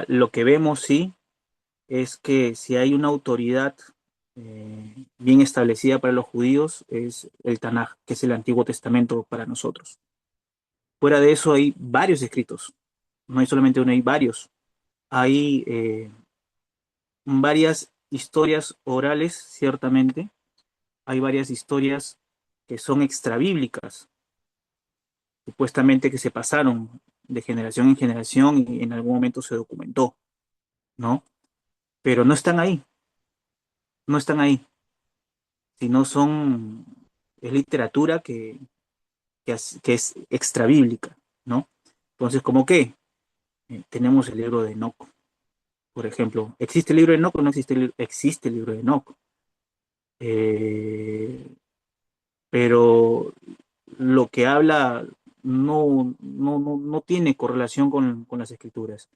lo que vemos sí es que si hay una autoridad bien establecida para los judíos, es el Tanaj, que es el Antiguo Testamento para nosotros. Fuera de eso hay varios escritos, no hay solamente uno, hay varios. Hay varias historias orales, ciertamente, hay varias historias que son extrabíblicas, supuestamente que se pasaron de generación en generación y en algún momento se documentó, ¿no? Pero no están ahí, no están ahí, sino es literatura que es extrabíblica, ¿no? Entonces, ¿cómo qué? Tenemos el libro de Enoch, por ejemplo. ¿Existe el libro de Enoch o no existe existe el libro de Enoch? Eh, pero lo que habla no tiene correlación con las escrituras,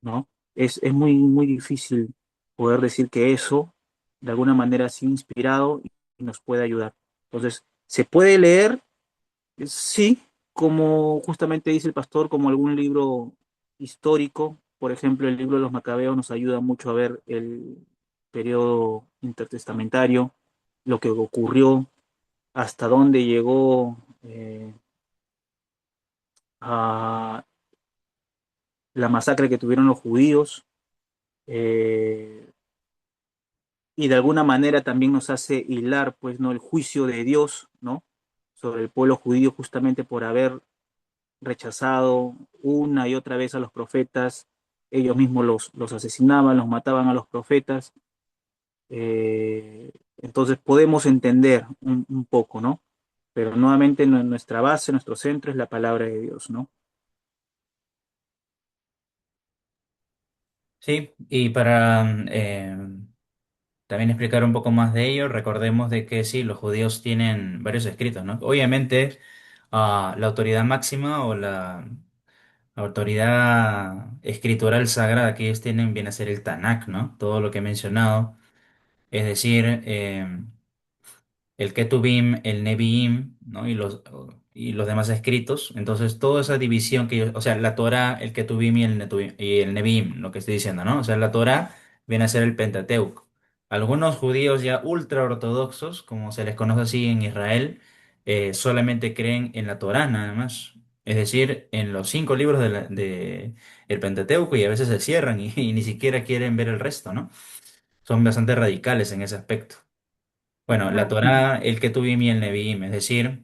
¿no? Es muy difícil poder decir que eso, de alguna manera, ha sido inspirado y nos puede ayudar. Entonces, ¿se puede leer? Sí, como justamente dice el pastor, como algún libro histórico. Por ejemplo, el libro de los Macabeos nos ayuda mucho a ver el periodo intertestamentario, lo que ocurrió, hasta dónde llegó a la masacre que tuvieron los judíos, eh, y de alguna manera también nos hace hilar, pues, ¿no? El juicio de Dios, ¿no? Sobre el pueblo judío justamente por haber rechazado una y otra vez a los profetas. Ellos mismos los asesinaban, los mataban a los profetas. Entonces podemos entender un poco, ¿no? Pero nuevamente nuestra base, nuestro centro es la palabra de Dios, ¿no?
Sí, y para también explicar un poco más de ello. Recordemos de que sí, los judíos tienen varios escritos, ¿no? Obviamente, la autoridad máxima o la autoridad escritural sagrada que ellos tienen viene a ser el Tanakh, ¿no? Todo lo que he mencionado. Es decir, el Ketuvim, el Nevi'im, ¿no? Y los demás escritos. Entonces, toda esa división que ellos, o sea, la Torah, el Ketuvim y el Nevi'im, lo que estoy diciendo, ¿no? O sea, la Torah viene a ser el Pentateuco. Algunos judíos ya ultra ortodoxos, como se les conoce así en Israel, solamente creen en la Torah nada más. Es decir, en los 5 libros de el Pentateuco y a veces se cierran y ni siquiera quieren ver el resto, ¿no? Son bastante radicales en ese aspecto. Bueno, la Torá, el Ketuvim y el Nevi'im, es decir,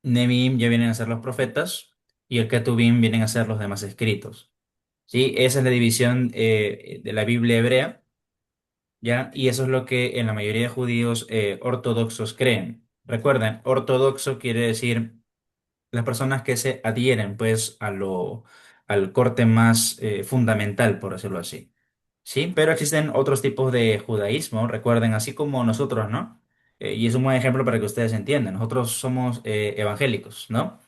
Nevi'im ya vienen a ser los profetas y el Ketuvim vienen a ser los demás escritos. ¿Sí? Esa es la división de la Biblia hebrea, ¿ya? Y eso es lo que en la mayoría de judíos ortodoxos creen. Recuerden, ortodoxo quiere decir las personas que se adhieren, pues, al corte más fundamental, por decirlo así. Sí, pero existen otros tipos de judaísmo, recuerden, así como nosotros, ¿no? Y es un buen ejemplo para que ustedes entiendan. Nosotros somos evangélicos, ¿no?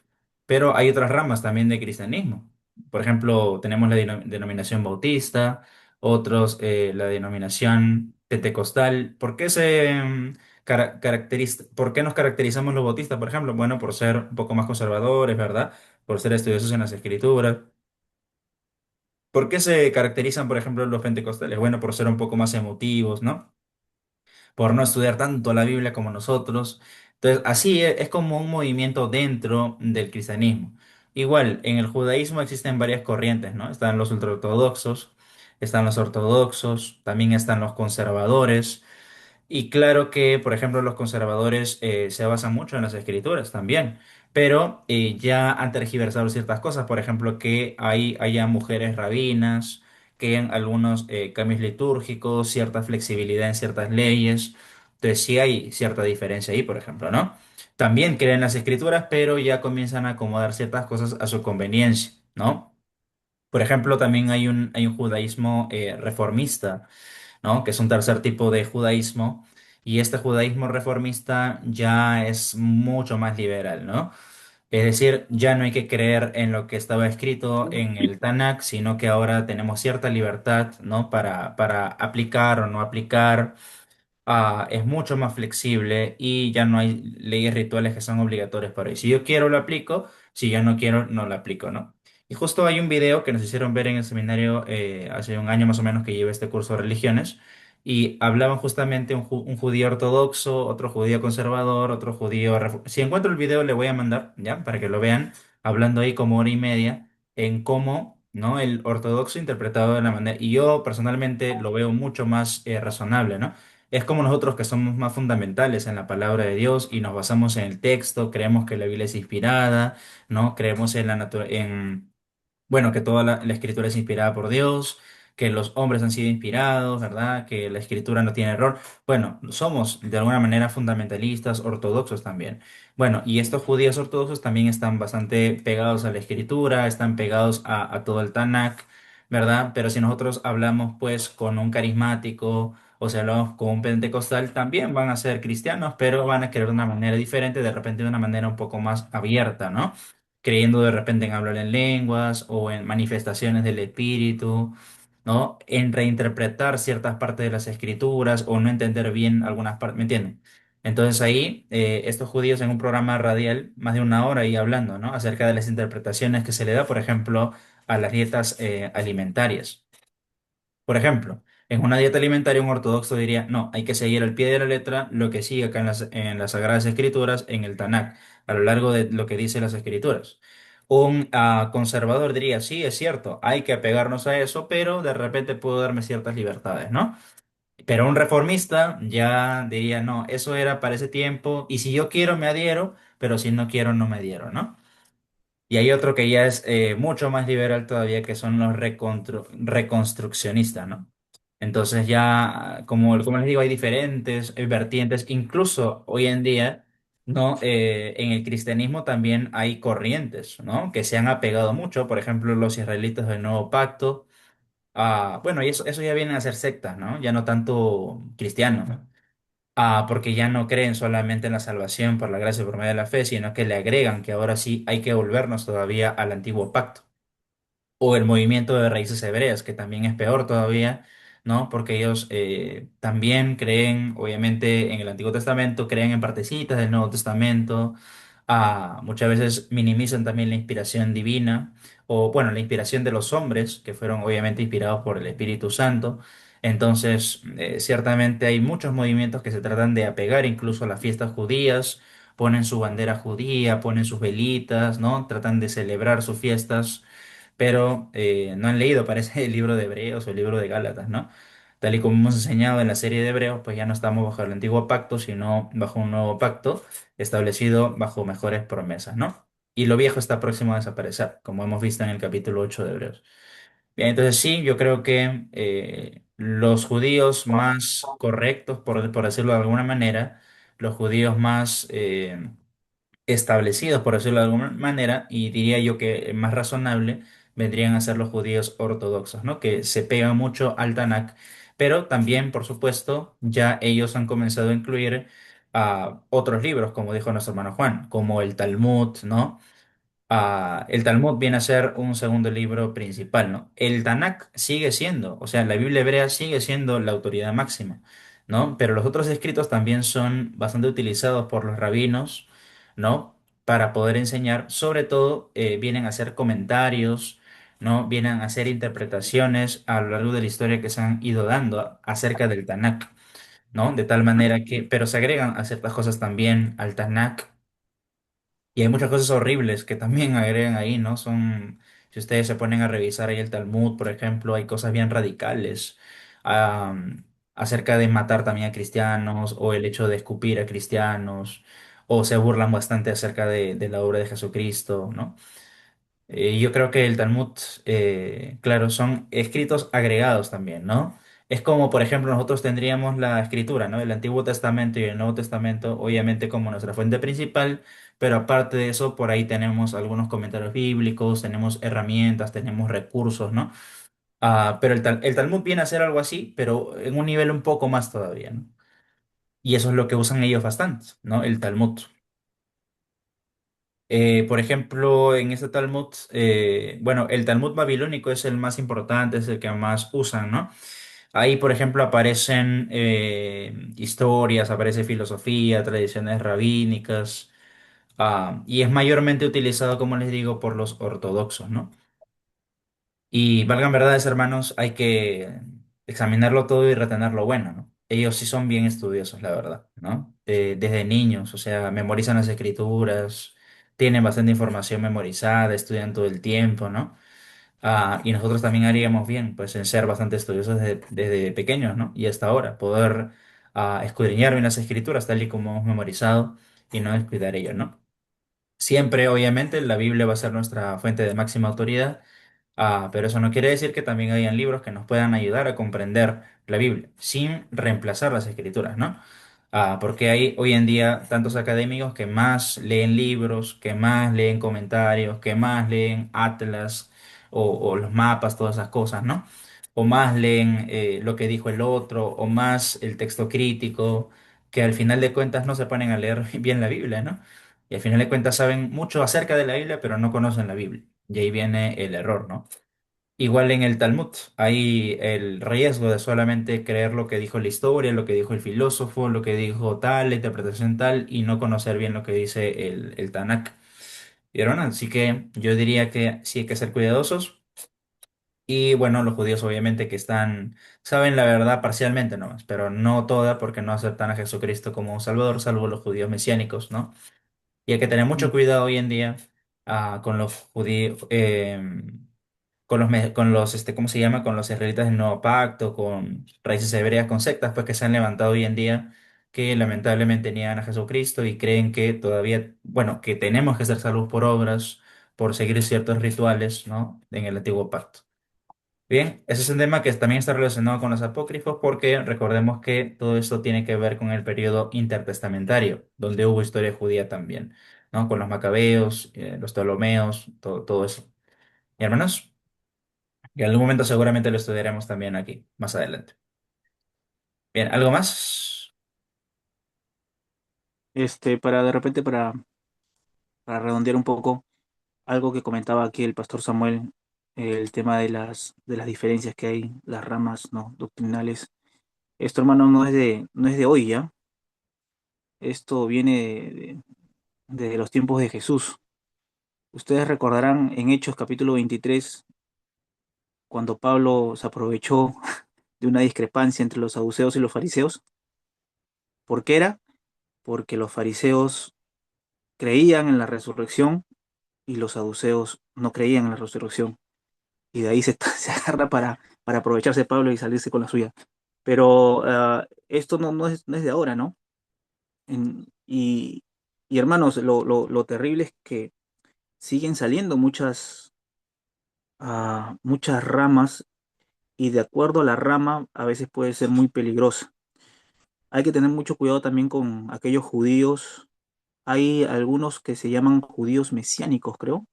Pero hay otras ramas también de cristianismo. Por ejemplo, tenemos la denominación bautista, otros la denominación pentecostal. ¿Por qué por qué nos caracterizamos los bautistas, por ejemplo? Bueno, por ser un poco más conservadores, ¿verdad? Por ser estudiosos en las escrituras. ¿Por qué se caracterizan, por ejemplo, los pentecostales? Bueno, por ser un poco más emotivos, ¿no? Por no estudiar tanto la Biblia como nosotros. Entonces, así es como un movimiento dentro del cristianismo. Igual, en el judaísmo existen varias corrientes, ¿no? Están los ultraortodoxos, están los ortodoxos, también están los conservadores. Y claro que, por ejemplo, los conservadores se basan mucho en las escrituras también, pero ya han tergiversado ciertas cosas, por ejemplo, que haya mujeres rabinas, que en algunos cambios litúrgicos, cierta flexibilidad en ciertas leyes. Entonces sí hay cierta diferencia ahí, por ejemplo, ¿no? También creen las escrituras, pero ya comienzan a acomodar ciertas cosas a su conveniencia, ¿no? Por ejemplo, también hay un judaísmo reformista, ¿no? Que es un tercer tipo de judaísmo. Y este judaísmo reformista ya es mucho más liberal, ¿no? Es decir, ya no hay que creer en lo que estaba escrito en el Tanakh, sino que ahora tenemos cierta libertad, ¿no? Para aplicar o no aplicar. Es mucho más flexible y ya no hay leyes rituales que son obligatorias para ello. Si yo quiero, lo aplico; si yo no quiero, no lo aplico, ¿no? Y justo hay un video que nos hicieron ver en el seminario hace un año más o menos que llevé este curso de religiones y hablaban justamente un judío ortodoxo, otro judío conservador, otro judío... Si encuentro el video le voy a mandar, ¿ya? Para que lo vean, hablando ahí como hora y media en cómo, ¿no? El ortodoxo interpretado de la manera... Y yo personalmente lo veo mucho más razonable, ¿no? Es como nosotros que somos más fundamentales en la palabra de Dios y nos basamos en el texto, creemos que la Biblia es inspirada, ¿no? Creemos bueno, que toda la escritura es inspirada por Dios, que los hombres han sido inspirados, ¿verdad? Que la escritura no tiene error. Bueno, somos de alguna manera fundamentalistas, ortodoxos también. Bueno, y estos judíos ortodoxos también están bastante pegados a la escritura, están pegados a todo el Tanakh, ¿verdad? Pero si nosotros hablamos pues con un carismático o si hablamos con un pentecostal, también van a ser cristianos, pero van a querer de una manera diferente, de repente de una manera un poco más abierta, ¿no? Creyendo de repente en hablar en lenguas o en manifestaciones del espíritu, ¿no? En reinterpretar ciertas partes de las escrituras o no entender bien algunas partes, ¿me entienden? Entonces ahí estos judíos en un programa radial, más de una hora ahí hablando, ¿no? Acerca de las interpretaciones que se le da, por ejemplo, a las dietas alimentarias. Por ejemplo, en una dieta alimentaria un ortodoxo diría, no, hay que seguir al pie de la letra lo que sigue acá en las Sagradas Escrituras, en el Tanakh, a lo largo de lo que dicen las Escrituras. Un conservador diría, sí, es cierto, hay que apegarnos a eso, pero de repente puedo darme ciertas libertades, ¿no? Pero un reformista ya diría, no, eso era para ese tiempo, y si yo quiero me adhiero, pero si no quiero no me adhiero, ¿no? Y hay otro que ya es mucho más liberal todavía, que son los reconstruccionistas, ¿no? Entonces ya, como les digo, hay diferentes vertientes, incluso hoy en día, ¿no? En el cristianismo también hay corrientes, ¿no? Que se han apegado mucho, por ejemplo, los israelitas del Nuevo Pacto, Bueno, y eso ya viene a ser sectas, ¿no? Ya no tanto cristianos, ¿no? Porque ya no creen solamente en la salvación por la gracia por medio de la fe, sino que le agregan que ahora sí hay que volvernos todavía al antiguo pacto. O el movimiento de raíces hebreas, que también es peor todavía, ¿no? Porque ellos también creen, obviamente, en el Antiguo Testamento, creen en partecitas del Nuevo Testamento, muchas veces minimizan también la inspiración divina, o bueno, la inspiración de los hombres, que fueron obviamente inspirados por el Espíritu Santo. Entonces, ciertamente hay muchos movimientos que se tratan de apegar incluso a las fiestas judías, ponen su bandera judía, ponen sus velitas, ¿no? Tratan de celebrar sus fiestas, pero no han leído, parece, el libro de Hebreos o el libro de Gálatas, ¿no? Tal y como hemos enseñado en la serie de Hebreos, pues ya no estamos bajo el antiguo pacto, sino bajo un nuevo pacto establecido bajo mejores promesas, ¿no? Y lo viejo está próximo a desaparecer, como hemos visto en el capítulo 8 de Hebreos. Bien, entonces sí, yo creo que los judíos más correctos, por decirlo de alguna manera, los judíos más establecidos, por decirlo de alguna manera, y diría yo que más razonable vendrían a ser los judíos ortodoxos, ¿no? Que se pegan mucho al Tanakh, pero también, por supuesto, ya ellos han comenzado a incluir otros libros, como dijo nuestro hermano Juan, como el Talmud, ¿no? El Talmud viene a ser un segundo libro principal, ¿no? El Tanakh sigue siendo, o sea, la Biblia hebrea sigue siendo la autoridad máxima, ¿no? Pero los otros escritos también son bastante utilizados por los rabinos, ¿no? Para poder enseñar, sobre todo, vienen a hacer comentarios, ¿no? Vienen a hacer interpretaciones a lo largo de la historia que se han ido dando acerca del Tanakh, ¿no? De tal manera que, pero se agregan a ciertas cosas también al Tanakh y hay muchas cosas horribles que también agregan ahí, ¿no? Si ustedes se ponen a revisar ahí el Talmud, por ejemplo, hay cosas bien radicales acerca de matar también a cristianos o el hecho de escupir a cristianos o se burlan bastante acerca de la obra de Jesucristo, ¿no? Yo creo que el Talmud, claro, son escritos agregados también, ¿no? Es como, por ejemplo, nosotros tendríamos la escritura, ¿no? El Antiguo Testamento y el Nuevo Testamento, obviamente como nuestra fuente principal, pero aparte de eso, por ahí tenemos algunos comentarios bíblicos, tenemos herramientas, tenemos recursos, ¿no? Pero el Talmud viene a ser algo así, pero en un nivel un poco más todavía, ¿no? Y eso es lo que usan ellos bastante, ¿no? El Talmud. Por ejemplo, en este Talmud, bueno, el Talmud babilónico es el más importante, es el que más usan, ¿no? Ahí, por ejemplo, aparecen historias, aparece filosofía, tradiciones rabínicas, y es mayormente utilizado, como les digo, por los ortodoxos, ¿no? Y valgan verdades, hermanos, hay que examinarlo todo y retener lo bueno, ¿no? Ellos sí son bien estudiosos, la verdad, ¿no? Desde niños, o sea, memorizan las escrituras, tienen bastante información memorizada, estudian todo el tiempo, ¿no? Y nosotros también haríamos bien, pues, en ser bastante estudiosos desde pequeños, ¿no? Y hasta ahora, poder escudriñar bien las escrituras tal y como hemos memorizado y no descuidar ello, ¿no? Siempre, obviamente, la Biblia va a ser nuestra fuente de máxima autoridad. Pero eso no quiere decir que también hayan libros que nos puedan ayudar a comprender la Biblia, sin reemplazar las escrituras, ¿no? Porque hay hoy en día tantos académicos que más leen libros, que más leen comentarios, que más leen atlas o los mapas, todas esas cosas, ¿no? O más leen lo que dijo el otro, o más el texto crítico, que al final de cuentas no se ponen a leer bien la Biblia, ¿no? Y al final de cuentas saben mucho acerca de la Biblia, pero no conocen la Biblia. Y ahí viene el error, ¿no? Igual en el Talmud, hay el riesgo de solamente creer lo que dijo la historia, lo que dijo el filósofo, lo que dijo tal, la interpretación tal, y no conocer bien lo que dice el Tanakh. ¿Vieron? Así que yo diría que sí hay que ser cuidadosos. Y bueno, los judíos obviamente que saben la verdad parcialmente nomás, pero no toda porque no aceptan a Jesucristo como Salvador, salvo los judíos mesiánicos, ¿no? Y hay que tener mucho cuidado hoy en día con los judíos, ¿cómo se llama? Con los israelitas del Nuevo Pacto, con raíces hebreas, con sectas, pues que se han levantado hoy en día, que lamentablemente niegan a Jesucristo y creen que todavía, bueno, que tenemos que ser salvos por obras, por seguir ciertos rituales, ¿no? En el Antiguo Pacto. Bien, ese es un tema que también está relacionado con los apócrifos porque recordemos que todo esto tiene que ver con el periodo intertestamentario, donde hubo historia judía también, ¿no? Con los macabeos, los ptolomeos, todo eso. ¿Y hermanos? Y en algún momento seguramente lo estudiaremos también aquí, más adelante. Bien, ¿algo más?
Para de repente, para redondear un poco, algo que comentaba aquí el pastor Samuel, el tema de las diferencias que hay, las ramas, ¿no?, doctrinales. Esto, hermano, no es de hoy, ¿ya? Esto viene desde los tiempos de Jesús. Ustedes recordarán en Hechos capítulo 23 cuando Pablo se aprovechó de una discrepancia entre los saduceos y los fariseos. ¿Por qué era? Porque los fariseos creían en la resurrección y los saduceos no creían en la resurrección. Y de ahí se agarra para aprovecharse Pablo y salirse con la suya. Pero esto no es de ahora, ¿no? En- y, y hermanos, lo terrible es que siguen saliendo muchas ramas y de acuerdo a la rama a veces puede ser muy peligrosa. Hay que tener mucho cuidado también con aquellos judíos. Hay algunos que se llaman judíos mesiánicos, creo,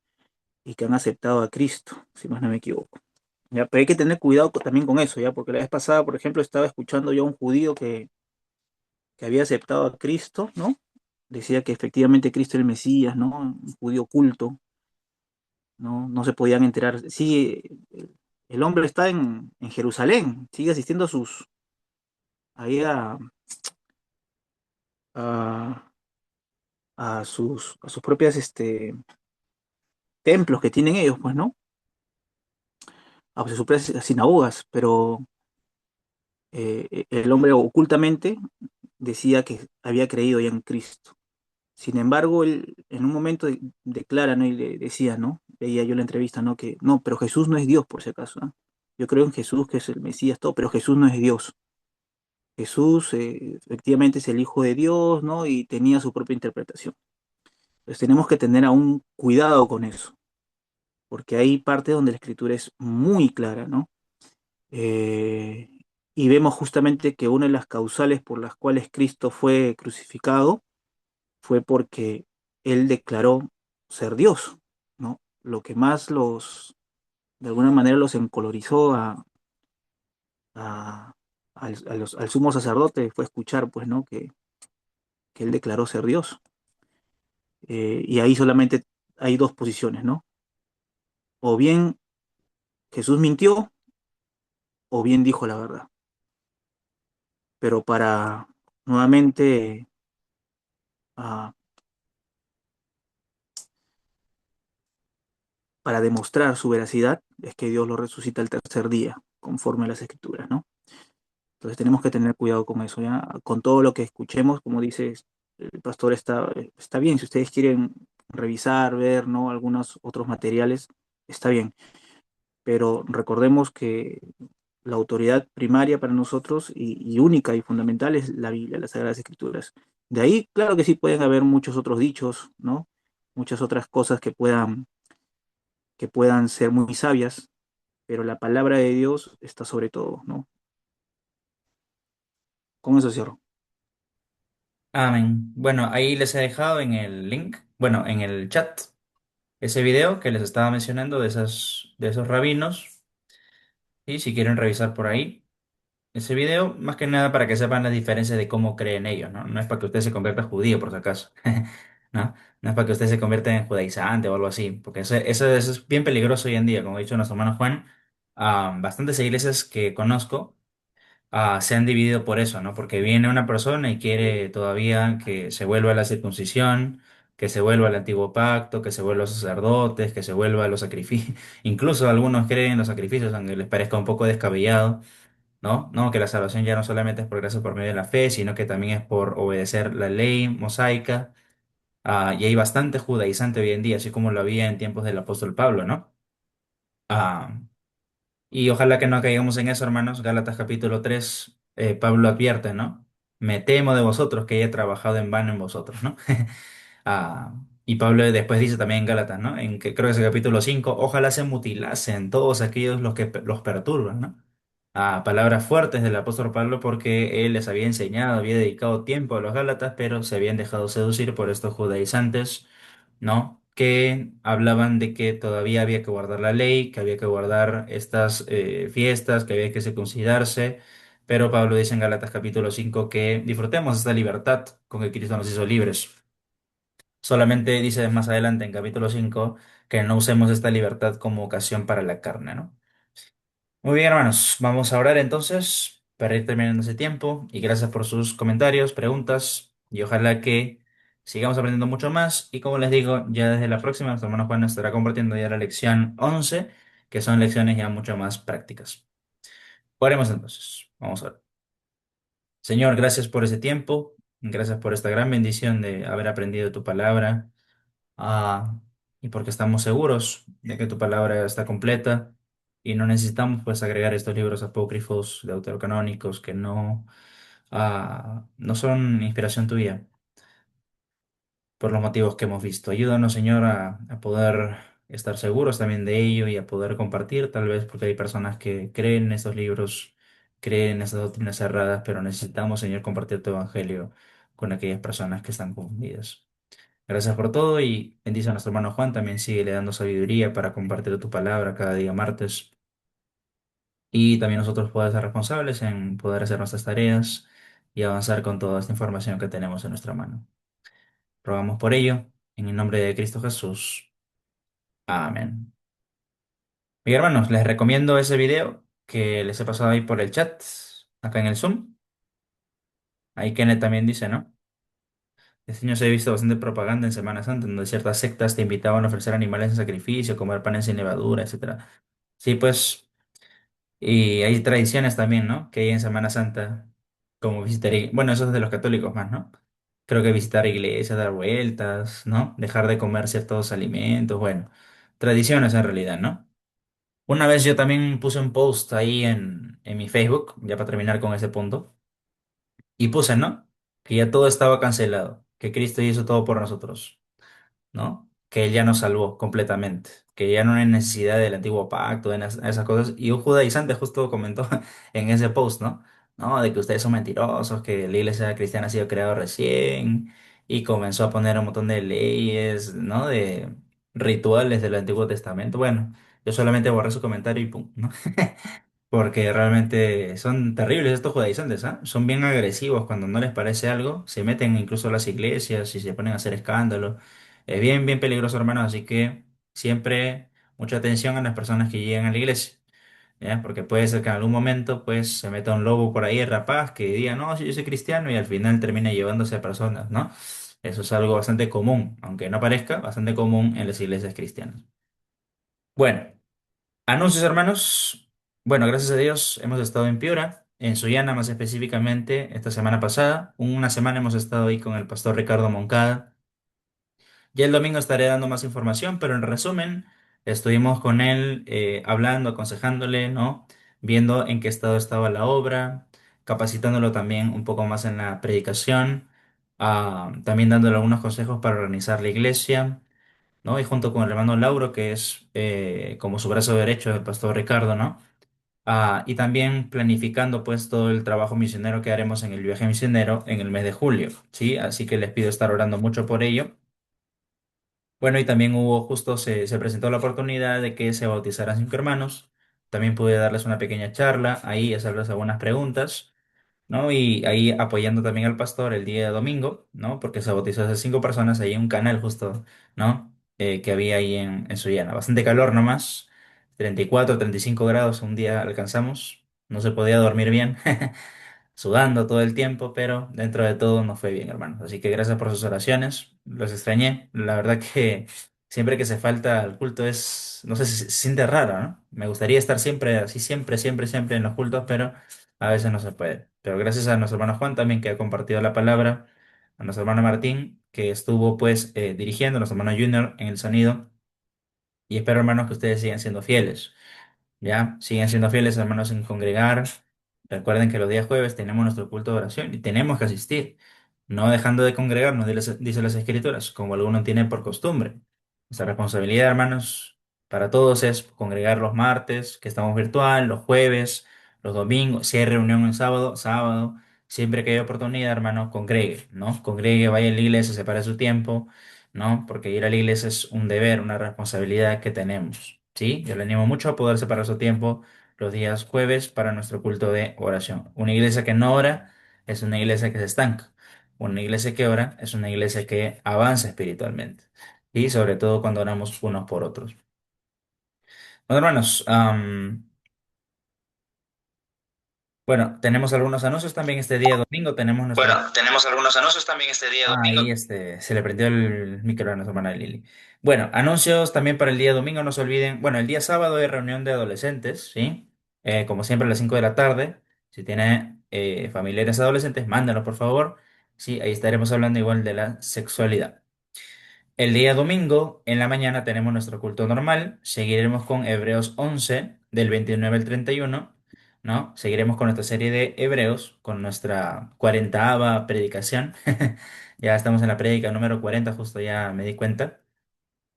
y que han aceptado a Cristo, si más no me equivoco. Ya, pero hay que tener cuidado también con eso, ya, porque la vez pasada, por ejemplo, estaba escuchando yo a un judío que había aceptado a Cristo, ¿no? Decía que efectivamente Cristo era el Mesías, ¿no? Un judío culto, ¿no? No se podían enterar. Sí, el hombre está en Jerusalén, sigue asistiendo ahí a, a sus propias templos que tienen ellos, pues, ¿no? A sus propias sinagogas, pero el hombre ocultamente decía que había creído ya en Cristo. Sin embargo, él en un momento declara, ¿no? Y le decía, ¿no? Veía yo la entrevista, ¿no? Que no, pero Jesús no es Dios, por si acaso, ¿no? Yo creo en Jesús, que es el Mesías, todo, pero Jesús no es Dios. Jesús efectivamente es el Hijo de Dios, ¿no? Y tenía su propia interpretación. Entonces tenemos que tener aún cuidado con eso, porque hay parte donde la escritura es muy clara, ¿no? Eh, y vemos justamente que una de las causales por las cuales Cristo fue crucificado fue porque él declaró ser Dios, ¿no? Lo que más de alguna manera los encolorizó a- al sumo sacerdote fue escuchar, pues, ¿no? Que él declaró ser Dios. Y ahí solamente hay dos posiciones, ¿no? O bien Jesús mintió, o bien dijo la verdad. Pero nuevamente, ah, para demostrar su veracidad, es que Dios lo resucita el tercer día, conforme a las escrituras, ¿no? Entonces tenemos que tener cuidado con eso, ¿ya? Con todo lo que escuchemos, como dices, el pastor está bien. Si ustedes quieren revisar, ver, ¿no?, algunos otros materiales, está bien. Pero recordemos que la autoridad primaria para nosotros y única y fundamental es la Biblia, las Sagradas Escrituras. De ahí, claro que sí pueden haber muchos otros dichos, ¿no? Muchas otras cosas que puedan ser muy sabias, pero la palabra de Dios está sobre todo, ¿no? Con eso cierro.
Amén. Bueno, ahí les he dejado en el link, bueno, en el chat, ese video que les estaba mencionando de esos rabinos. Y si quieren revisar por ahí ese video, más que nada para que sepan las diferencias de cómo creen ellos, ¿no? No es para que usted se convierta en judío, por si acaso. ¿No? No es para que usted se convierta en judaizante o algo así, porque eso es bien peligroso hoy en día, como ha dicho nuestro hermano Juan. Bastantes iglesias que conozco se han dividido por eso, ¿no? Porque viene una persona y quiere todavía que se vuelva a la circuncisión, que se vuelva al antiguo pacto, que se vuelva a los sacerdotes, que se vuelva a los sacrificios. Incluso algunos creen en los sacrificios, aunque les parezca un poco descabellado, ¿no? No, que la salvación ya no solamente es por gracia por medio de la fe, sino que también es por obedecer la ley mosaica. Y hay bastante judaizante hoy en día, así como lo había en tiempos del apóstol Pablo, ¿no? Ah, y ojalá que no caigamos en eso, hermanos. Gálatas capítulo 3, Pablo advierte, ¿no? Me temo de vosotros que haya trabajado en vano en vosotros, ¿no? Y Pablo después dice también en Gálatas, ¿no? En que creo que es el capítulo 5, ojalá se mutilasen todos aquellos los que los perturban, ¿no? Palabras fuertes del apóstol Pablo porque él les había enseñado, había dedicado tiempo a los Gálatas, pero se habían dejado seducir por estos judaizantes, ¿no? que hablaban de que todavía había que guardar la ley, que había que guardar estas fiestas, que había que circuncidarse, pero Pablo dice en Gálatas capítulo 5 que disfrutemos esta libertad con que Cristo nos hizo libres. Solamente dice más adelante en capítulo 5 que no usemos esta libertad como ocasión para la carne, ¿no? Muy bien, hermanos, vamos a orar entonces para ir terminando ese tiempo y gracias por sus comentarios, preguntas y ojalá que sigamos aprendiendo mucho más y como les digo, ya desde la próxima nuestro hermano Juan nos estará compartiendo ya la lección 11 que son lecciones ya mucho más prácticas. Oremos entonces, vamos a ver. Señor, gracias por ese tiempo, gracias por esta gran bendición de haber aprendido tu palabra. Ah, y porque estamos seguros de que tu palabra está completa y no necesitamos pues agregar estos libros apócrifos deuterocanónicos que no son inspiración tuya por los motivos que hemos visto. Ayúdanos, Señor, a poder estar seguros también de ello y a poder compartir, tal vez porque hay personas que creen en estos libros, creen en esas doctrinas cerradas, pero necesitamos, Señor, compartir tu evangelio con aquellas personas que están confundidas. Gracias por todo y bendice a nuestro hermano Juan. También sigue le dando sabiduría para compartir tu palabra cada día martes. Y también nosotros podemos ser responsables en poder hacer nuestras tareas y avanzar con toda esta información que tenemos en nuestra mano. Rogamos por ello, en el nombre de Cristo Jesús. Amén. Mis hermanos, les recomiendo ese video que les he pasado ahí por el chat, acá en el Zoom. Ahí Kenneth también dice, ¿no? Este año se ha visto bastante propaganda en Semana Santa, donde ciertas sectas te invitaban a ofrecer animales en sacrificio, comer panes sin levadura, etcétera. Sí, pues, y hay tradiciones también, ¿no? Que hay en Semana Santa, como visitar, bueno, eso es de los católicos más, ¿no? Creo que visitar iglesias, dar vueltas, ¿no? Dejar de comer ciertos alimentos, bueno, tradiciones en realidad, ¿no? Una vez yo también puse un post ahí en mi Facebook, ya para terminar con ese punto, y puse, ¿no? Que ya todo estaba cancelado, que Cristo hizo todo por nosotros. ¿No? Que Él ya nos salvó completamente, que ya no hay necesidad del antiguo pacto, de esas cosas. Y un judaizante justo comentó en ese post, ¿no? No, de que ustedes son mentirosos, que la iglesia cristiana ha sido creada recién, y comenzó a poner un montón de leyes, ¿no? De rituales del Antiguo Testamento. Bueno, yo solamente borré su comentario y pum, ¿no? Porque realmente son terribles estos judaizantes, ¿ah? Son bien agresivos cuando no les parece algo, se meten incluso a las iglesias y se ponen a hacer escándalo. Es bien, bien peligroso, hermano, así que siempre mucha atención a las personas que llegan a la iglesia, ¿ya? Porque puede ser que en algún momento pues se meta un lobo por ahí rapaz que diga, no, si yo soy cristiano y al final termina llevándose a personas, ¿no? Eso es algo bastante común, aunque no parezca, bastante común en las iglesias cristianas. Bueno. Anuncios, hermanos. Bueno, gracias a Dios hemos estado en Piura, en Sullana más específicamente, esta semana pasada. Una semana hemos estado ahí con el pastor Ricardo Moncada. Ya el domingo estaré dando más información, pero en resumen, estuvimos con él hablando, aconsejándole, ¿no? Viendo en qué estado estaba la obra, capacitándolo también un poco más en la predicación, también dándole algunos consejos para organizar la iglesia. ¿No? Y junto con el hermano Lauro, que es como su brazo derecho del pastor Ricardo, ¿no? Y también planificando pues todo el trabajo misionero que haremos en el viaje misionero en el mes de julio, ¿sí? Así que les pido estar orando mucho por ello. Bueno, y también se presentó la oportunidad de que se bautizaran 5 hermanos. También pude darles una pequeña charla ahí, hacerles algunas preguntas. ¿No? Y ahí apoyando también al pastor el día domingo, ¿no? Porque se bautizó a esas 5 personas ahí en un canal justo, ¿no? Que había ahí en Sullana. Bastante calor nomás, 34, 35 grados un día alcanzamos, no se podía dormir bien, sudando todo el tiempo, pero dentro de todo nos fue bien, hermanos. Así que gracias por sus oraciones, los extrañé. La verdad que siempre que se falta al culto es, no sé, se siente raro, ¿no? Me gustaría estar siempre así, siempre, siempre, siempre en los cultos, pero a veces no se puede. Pero gracias a nuestro hermano Juan también que ha compartido la palabra, a nuestro hermano Martín que estuvo pues dirigiendo, a nuestro hermano Junior en el sonido, y espero, hermanos, que ustedes sigan siendo fieles. ¿Ya? Siguen siendo fieles, hermanos, en congregar. Recuerden que los días jueves tenemos nuestro culto de oración y tenemos que asistir, no dejando de congregarnos, dice las Escrituras, como algunos tienen por costumbre. Nuestra responsabilidad, hermanos, para todos es congregar los martes, que estamos virtual, los jueves, los domingos, si hay reunión en sábado, sábado. Siempre que haya oportunidad, hermano, congregue, ¿no? Congregue, vaya a la iglesia, separe su tiempo. ¿no? Porque ir a la iglesia es un deber, una responsabilidad que tenemos, ¿sí? Yo le animo mucho a poder separar su tiempo los días jueves para nuestro culto de oración. Una iglesia que no ora es una iglesia que se estanca. Una iglesia que ora es una iglesia que avanza espiritualmente. Y sobre todo cuando oramos unos por otros. Bueno, hermanos, bueno, tenemos algunos anuncios también este día domingo. Tenemos nuestro...
Bueno, tenemos algunos anuncios también este día
Ah,
domingo.
ahí se le prendió el micro a nuestra hermana Lili. Bueno, anuncios también para el día domingo, no se olviden. Bueno, el día sábado hay reunión de adolescentes, ¿sí? Como siempre a las 5 de la tarde. Si tiene familiares adolescentes, mándanos por favor. Sí, ahí estaremos hablando igual de la sexualidad. El día domingo, en la mañana, tenemos nuestro culto normal. Seguiremos con Hebreos 11, del 29 al 31, ¿no? Seguiremos con nuestra serie de Hebreos, con nuestra 40ª predicación. Ya estamos en la prédica número 40, justo ya me di cuenta.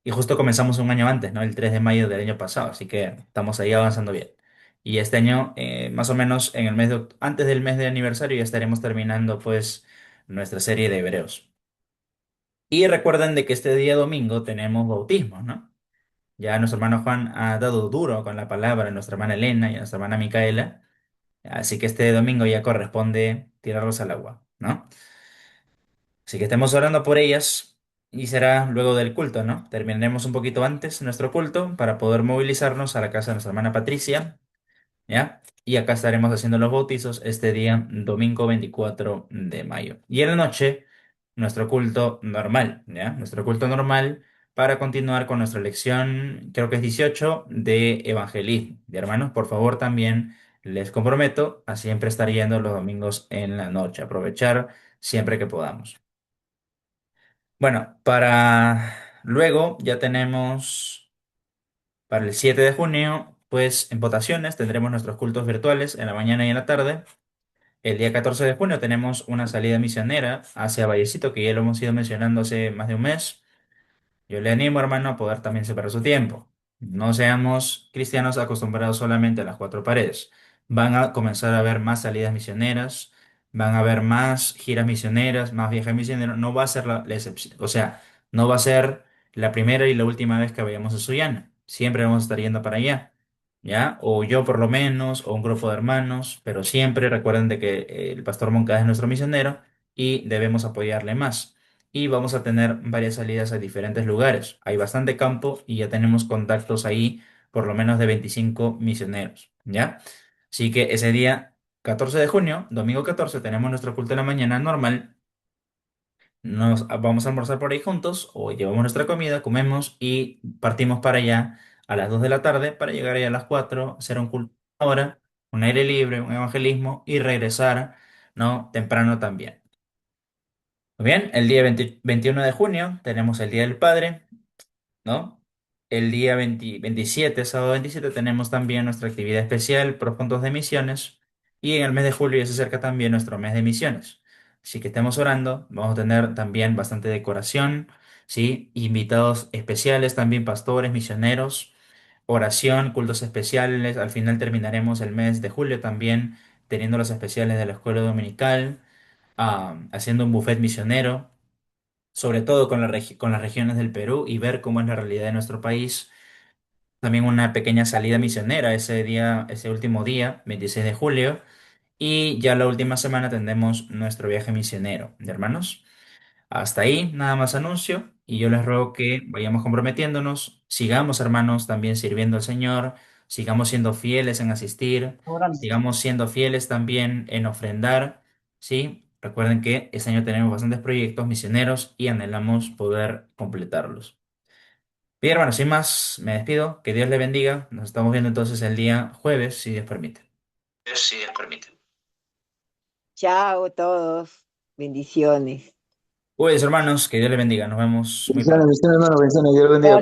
Y justo comenzamos un año antes, ¿no? El 3 de mayo del año pasado, así que estamos ahí avanzando bien. Y este año, más o menos en el mes antes del mes de aniversario, ya estaremos terminando, pues, nuestra serie de Hebreos. Y recuerden de que este día domingo tenemos bautismos, ¿no? Ya nuestro hermano Juan ha dado duro con la palabra a nuestra hermana Elena y a nuestra hermana Micaela, así que este domingo ya corresponde tirarlos al agua, ¿no? Así que estemos orando por ellas y será luego del culto, ¿no? Terminaremos un poquito antes nuestro culto para poder movilizarnos a la casa de nuestra hermana Patricia, ¿ya? Y acá estaremos haciendo los bautizos este día, domingo 24 de mayo. Y en la noche, nuestro culto normal, ¿ya? Nuestro culto normal para continuar con nuestra lección, creo que es 18, de evangelismo. Y hermanos, por favor, también les comprometo a siempre estar yendo los domingos en la noche, aprovechar siempre que podamos. Bueno, para luego ya tenemos... Para el 7 de junio, pues en votaciones tendremos nuestros cultos virtuales en la mañana y en la tarde. El día 14 de junio tenemos una salida misionera hacia Vallecito, que ya lo hemos ido mencionando hace más de un mes. Yo le animo, hermano, a poder también separar su tiempo. No seamos cristianos acostumbrados solamente a las cuatro paredes. Van a comenzar a haber más salidas misioneras, van a haber más giras misioneras, más viajes misioneros. No va a ser la excepción. O sea, no va a ser la primera y la última vez que vayamos a Sullana. Siempre vamos a estar yendo para allá. ¿Ya? O yo por lo menos, o un grupo de hermanos, pero siempre recuerden de que el pastor Moncada es nuestro misionero y debemos apoyarle más y vamos a tener varias salidas a diferentes lugares. Hay bastante campo y ya tenemos contactos ahí, por lo menos de 25 misioneros, ¿ya? Así que ese día, 14 de junio, domingo 14, tenemos nuestro culto de la mañana normal. Nos vamos a almorzar por ahí juntos o llevamos nuestra comida, comemos y partimos para allá a las 2 de la tarde para llegar allá a las 4, hacer un culto ahora, un aire libre, un evangelismo y regresar, ¿no? Temprano también. Muy bien, el día 21 de junio tenemos el Día del Padre, ¿no? El día 27, sábado 27, tenemos también nuestra actividad especial por puntos de misiones. Y en el mes de julio ya se acerca también nuestro mes de misiones. Así que estemos orando. Vamos a tener también bastante decoración, ¿sí? Invitados especiales, también pastores, misioneros, oración, cultos especiales. Al final terminaremos el mes de julio también teniendo los especiales de la escuela dominical, haciendo un buffet misionero sobre todo con, con las regiones del Perú y ver cómo es la realidad de nuestro país. También una pequeña salida misionera ese día, ese último día, 26 de julio. Y ya la última semana tendremos nuestro viaje misionero, de hermanos. Hasta ahí, nada más anuncio. Y yo les ruego que vayamos comprometiéndonos, sigamos, hermanos, también sirviendo al Señor, sigamos siendo fieles en asistir, sigamos siendo fieles también en ofrendar, ¿sí? Recuerden que este año tenemos bastantes proyectos misioneros y anhelamos poder completarlos. Bien, hermanos, sin más, me despido. Que Dios les bendiga. Nos estamos viendo entonces el día jueves, si Dios permite.
Si Dios permite.
Chao todos, bendiciones.
Pues, hermanos, que Dios les bendiga. Nos vemos muy
Bendiciones,
pronto.
bendiciones, hermano, bendiciones, Dios lo bendiga.